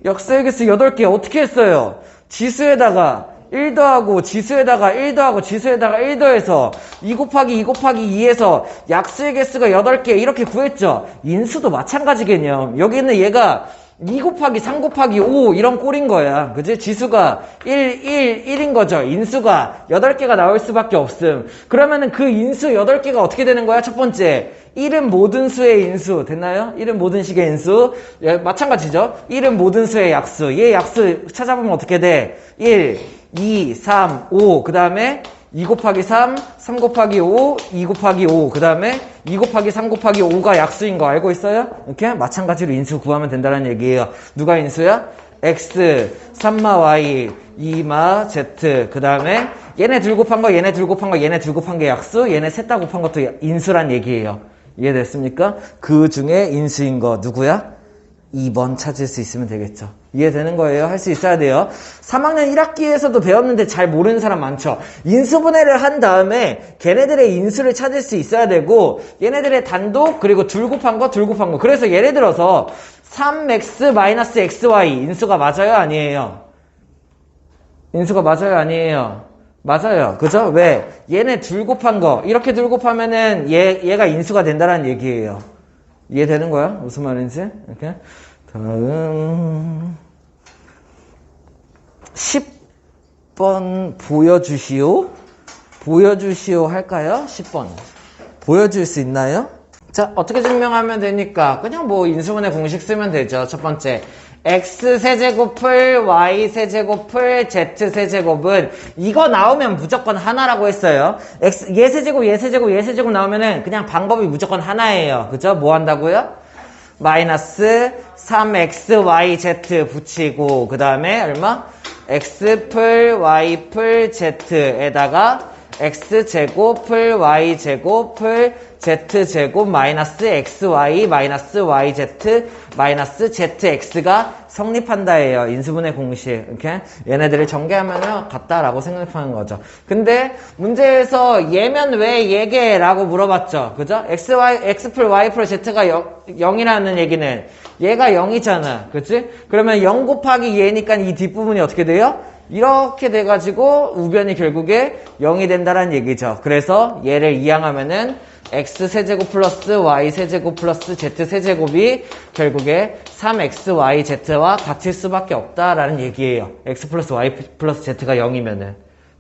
약수의 개수 8개. 어떻게 했어요? 지수에다가 1 더하고 지수에다가 1 더하고 지수에다가 1 더해서 2 곱하기 2 곱하기 2에서 약수의 개수가 8개 이렇게 구했죠. 인수도 마찬가지 개념. 여기는 얘가 2 곱하기 3 곱하기 5 이런 꼴인 거야. 그치? 지수가 1인 거죠. 인수가 8개가 나올 수밖에 없음. 그러면은 그 인수 8개가 어떻게 되는 거야? 첫 번째, 1은 모든 수의 인수. 됐나요? 1은 모든 식의 인수. 예, 마찬가지죠. 1은 모든 수의 약수. 얘 약수 찾아보면 어떻게 돼? 1, 2, 3, 5. 그 다음에 2 곱하기 3, 3 곱하기 5, 2 곱하기 5. 그 다음에 2 곱하기 3 곱하기 5가 약수인 거 알고 있어요? 이렇게 마찬가지로 인수 구하면 된다는 얘기예요. 누가 인수야? x, 3-y, 2-z. 그 다음에 얘네 둘 곱한 거, 얘네 둘 곱한 거, 얘네 둘 곱한 게 약수, 얘네 셋 다 곱한 것도 인수란 얘기예요. 이해됐습니까? 그 중에 인수인 거 누구야? 2번 찾을 수 있으면 되겠죠. 이해되는 거예요? 할 수 있어야 돼요. 3학년 1학기에서도 배웠는데 잘 모르는 사람 많죠. 인수분해를 한 다음에 걔네들의 인수를 찾을 수 있어야 되고 얘네들의 단독 그리고 둘 곱한 거. 그래서 예를 들어서 3x-xy 인수가 맞아요? 아니에요? 인수가 맞아요? 아니에요? 맞아요. 그죠? 왜? 얘네 둘 곱한 거 이렇게 둘 곱하면은 얘가 인수가 된다는 얘기예요. 이해되는 거야? 무슨 말인지? 이렇게. 다음 10번 보여주시오. 보여주시오 할까요? 10번. 보여줄 수 있나요? 자, 어떻게 증명하면 되니까 그냥 뭐 인수분해 공식 쓰면 되죠. 첫 번째. x 세제곱을 y 세제곱을 z 세제곱은 이거 나오면 무조건 하나라고 했어요. 얘 세제곱 나오면은 그냥 방법이 무조건 하나예요. 그죠? 뭐 한다고요? 마이너스 3xyz 붙이고 그 다음에 얼마? x 풀 y 풀 z에다가 x제곱 풀 y제곱 풀 z제곱 마이너스 xy 마이너스 yz 마이너스 zx가 성립한다예요. 인수분해 공식. 이렇게 얘네들을 전개하면 같다라고 생각하는 거죠. 근데 문제에서 얘면 왜 얘게라고 물어봤죠. 그죠? x 풀 y 풀 z가 0이라는 얘기는 얘가 0이잖아. 그치? 그러면 0 곱하기 얘니까 이 뒷부분이 어떻게 돼요? 이렇게 돼가지고 우변이 결국에 0이 된다는 얘기죠. 그래서 얘를 이항하면은 x세제곱 플러스 y세제곱 플러스 z세제곱이 결국에 3xyz와 같을 수밖에 없다라는 얘기예요. x 플러스 y 플러스 z가 0이면은.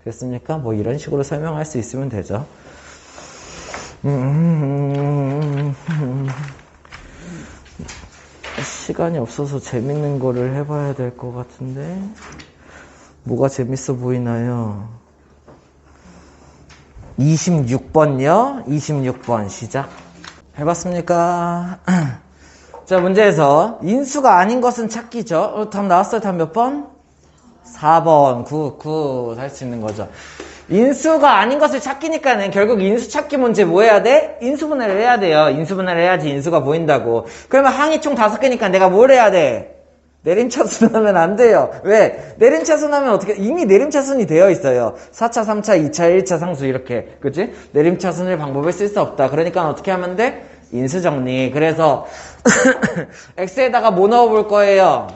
됐습니까? 뭐 이런 식으로 설명할 수 있으면 되죠. 시간이 없어서 재밌는 거를 해봐야 될 것 같은데 뭐가 재밌어 보이나요? 26번요. 26번 시작. 해봤습니까? 자, 문제에서 인수가 아닌 것은 찾기죠. 답 나왔어요? 답 몇 번? 4번. 굿. 할 수 있는 거죠. 인수가 아닌 것을 찾기니까는 결국 인수 찾기 문제 뭐 해야 돼? 인수분해를 해야 돼요. 인수분해를 해야지 인수가 보인다고. 그러면 항이 총 5개니까 내가 뭘 해야 돼? 내림차순하면 안 돼요. 왜? 내림차순하면 어떻게, 이미 내림차순이 되어 있어요. 4차, 3차, 2차, 1차 상수 이렇게. 그치? 내림차순을 방법을 쓸 수 없다. 그러니까 어떻게 하면 돼? 인수정리. 그래서 x에다가 뭐 넣어볼 거예요?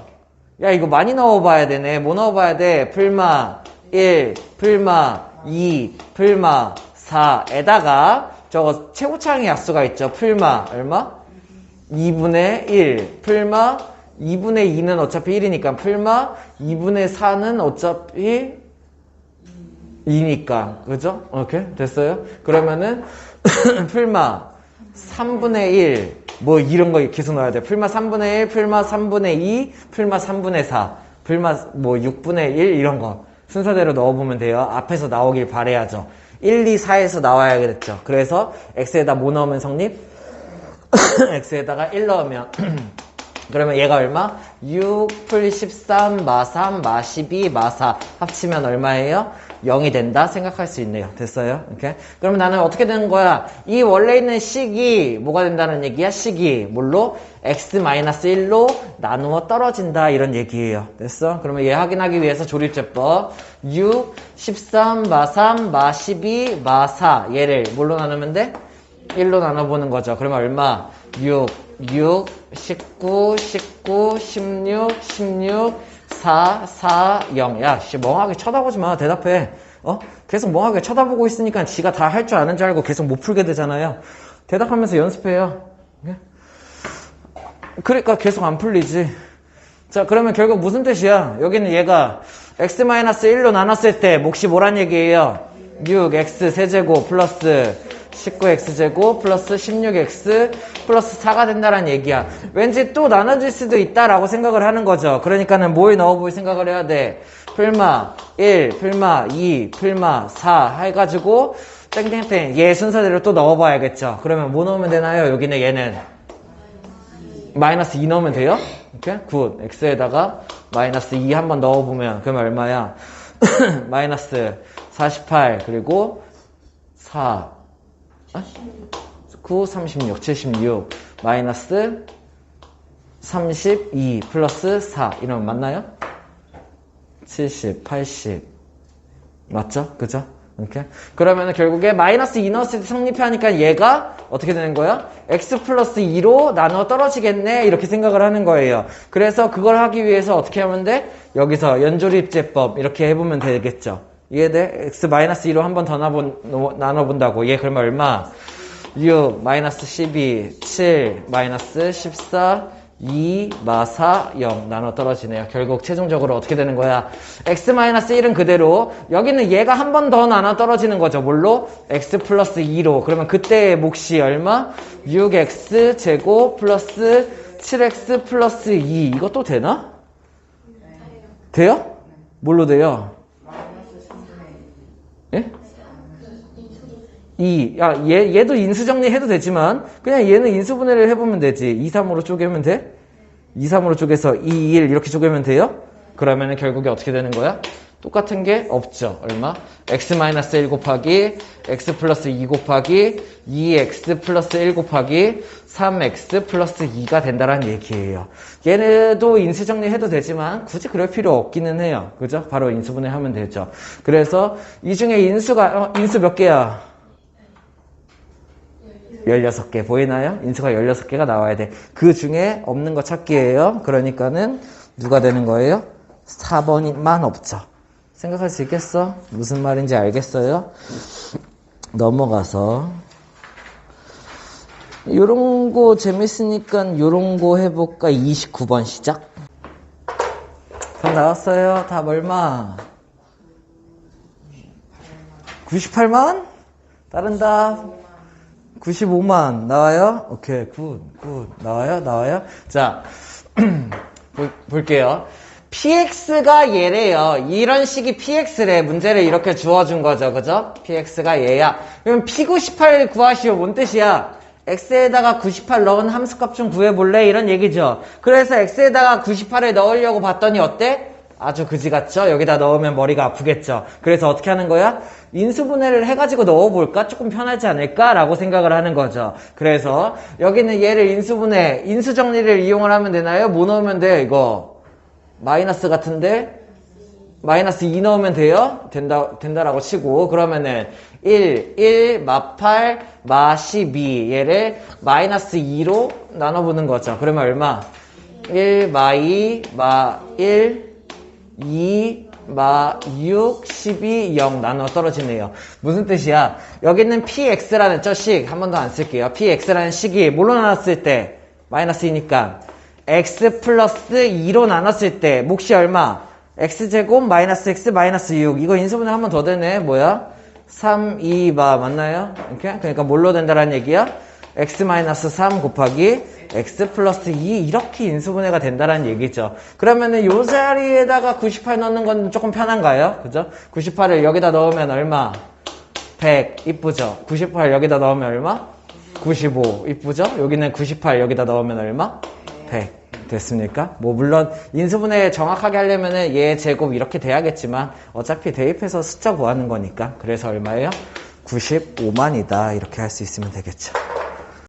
야, 이거 많이 넣어봐야 되네. 뭐 넣어봐야 돼? 풀마 1, 풀마 2, 풀마 4에다가 저거 최고차항의 약수가 있죠. 풀마 얼마? 2분의 1. 풀마 2분의 2는 어차피 1이니까 풀마 2분의 4는 어차피 2니까. 그죠? 오케이? 됐어요? 그러면은 풀마 3분의 1 뭐 이런 거 계속 넣어야 돼. 풀마 3분의 1, 풀마 3분의 2, 풀마 3분의 4, 풀마 뭐 6분의 1 이런 거 순서대로 넣어보면 돼요. 앞에서 나오길 바라야죠. 1, 2, 4에서 나와야겠죠. 그래서 x에다 뭐 넣으면 성립? x에다가 1 넣으면 그러면 얘가 얼마? 6, 풀 13, 마 3, 마 12, 마 4 합치면 얼마예요? 0이 된다 생각할 수 있네요. 됐어요? 이렇게. 그러면 나는 어떻게 되는 거야? 이 원래 있는 식이 뭐가 된다는 얘기야? 식이 뭘로? x-1로 나누어 떨어진다 이런 얘기예요. 됐어? 그러면 얘 확인하기 위해서 조립제법 6, 13, 마 3, 마 12, 마 4 얘를 뭘로 나누면 돼? 1로 나눠보는 거죠. 그러면 얼마? 6, 19, 16, 16, 4, 4, 0. 야, 씨, 멍하게 쳐다보지 마. 대답해. 계속 멍하게 쳐다보고 있으니까 지가 다 할 줄 아는 줄 알고 계속 못 풀게 되잖아요. 대답하면서 연습해요. 그러니까 계속 안 풀리지. 자, 그러면 결국 무슨 뜻이야? 여기는 얘가 x-1로 나눴을 때 몫이 뭐란 얘기예요? 6x 세제곱 플러스 19x제곱 플러스 16x 플러스 4가 된다는 얘기야. 왠지 또 나눠질 수도 있다라고 생각을 하는 거죠. 그러니까는 뭘 넣어볼 생각을 해야 돼? 풀마 1, 풀마 2, 풀마 4 해가지고 땡땡땡 얘 순서대로 또 넣어봐야겠죠. 그러면 뭐 넣으면 되나요? 여기는 얘는 마이너스 2 넣으면 돼요? 이렇게 굿. x에다가 마이너스 2 한번 넣어보면 그러면 얼마야? 마이너스 48 그리고 4 9, 36, 76 마이너스 32 플러스 4 이러면 맞나요? 70, 80 맞죠? 그죠? 이렇게 그러면 결국에 마이너스 2 넣었을 때 성립하니까 얘가 어떻게 되는 거야? x 플러스 2로 나눠 떨어지겠네 이렇게 생각을 하는 거예요. 그래서 그걸 하기 위해서 어떻게 하면 돼? 여기서 연조립제법 이렇게 해보면 되겠죠. 이해돼? x 마이너스 2로 한 번 더 나눠본다고. 얘 그러면 얼마? 6, 마이너스 12, 7, 마이너스 14, 2, 마 4, 0 나눠 떨어지네요. 결국 최종적으로 어떻게 되는 거야? x-1은 그대로 여기는 얘가 한 번 더 나눠 떨어지는 거죠. 뭘로? x 플러스 2로. 그러면 그때의 몫이 얼마? 6x 제곱 플러스 7x 플러스 2 이것도 되나? 돼요? 뭘로 돼요? 예? 2. 야, 얘도 인수정리 해도 되지만, 그냥 얘는 인수분해를 해보면 되지. 2, 3으로 쪼개면 돼? 2, 3으로 쪼개서 2, 1 이렇게 쪼개면 돼요? 그러면은 결국에 어떻게 되는 거야? 똑같은 게 없죠. 얼마? x-1 곱하기 x 플러스 2 곱하기 2x 플러스 1 곱하기 3x 플러스 2가 된다는 얘기예요. 얘네도 인수정리 해도 되지만 굳이 그럴 필요 없기는 해요. 그죠? 바로 인수분해 하면 되죠. 그래서 이 중에 인수가 인수 몇 개야? 16개 보이나요? 인수가 16개가 나와야 돼. 그 중에 없는 거 찾기예요. 그러니까는 누가 되는 거예요? 4번만 없죠. 생각할 수 있겠어? 무슨 말인지 알겠어요? 넘어가서 요런 거 재밌으니까 요런 거 해볼까? 29번 시작. 답 나왔어요. 답 얼마? 98만? 다른 답? 95만. 나와요? 오케이, 굿. 나와요? 자, 볼게요. px가 얘래요. 이런 식이 px래. 문제를 이렇게 주어준 거죠. 그죠? px가 얘야. 그럼 p98 구하시오. 뭔 뜻이야? x에다가 98 넣은 함수값 좀 구해볼래? 이런 얘기죠. 그래서 x에다가 98을 넣으려고 봤더니 어때? 아주 그지 같죠? 여기다 넣으면 머리가 아프겠죠. 그래서 어떻게 하는 거야? 인수분해를 해가지고 넣어볼까? 조금 편하지 않을까? 라고 생각을 하는 거죠. 그래서 여기는 얘를 인수분해, 인수정리를 이용을 하면 되나요? 뭐 넣으면 돼? 이거 마이너스 같은데? 마이너스 2 넣으면 돼요? 된다라고 치고 그러면은 1, 마 8, 마 12 얘를 마이너스 2로 나눠보는 거죠. 그러면 얼마? 1, 마 2, 마 1, 2, 마 6, 12, 0 나눠 떨어지네요. 무슨 뜻이야? 여기는 px라는 저 식 한 번 더 안 쓸게요. px라는 식이 뭘로 나눴을 때? 마이너스 2니까 x 플러스 2로 나눴을 때 몫이 얼마? x제곱 마이너스 x 마이너스 6 이거 인수분해 한 번 더 되네. 뭐야? 3, 2, 마 맞나요? 이렇게? 그러니까 뭘로 된다라는 얘기야? x 마이너스 3 곱하기 x 플러스 2 이렇게 인수분해가 된다라는 얘기죠. 그러면은 요 자리에다가 98 넣는 건 조금 편한가요? 그죠? 98을 여기다 넣으면 얼마? 100 이쁘죠? 98 여기다 넣으면 얼마? 95 이쁘죠? 여기는 98 여기다 넣으면 얼마? 100 됐습니까? 뭐 물론 인수분해 정확하게 하려면은 얘 제곱 이렇게 돼야겠지만 어차피 대입해서 숫자 구하는 거니까 그래서 얼마예요? 95만이다 이렇게 할 수 있으면 되겠죠.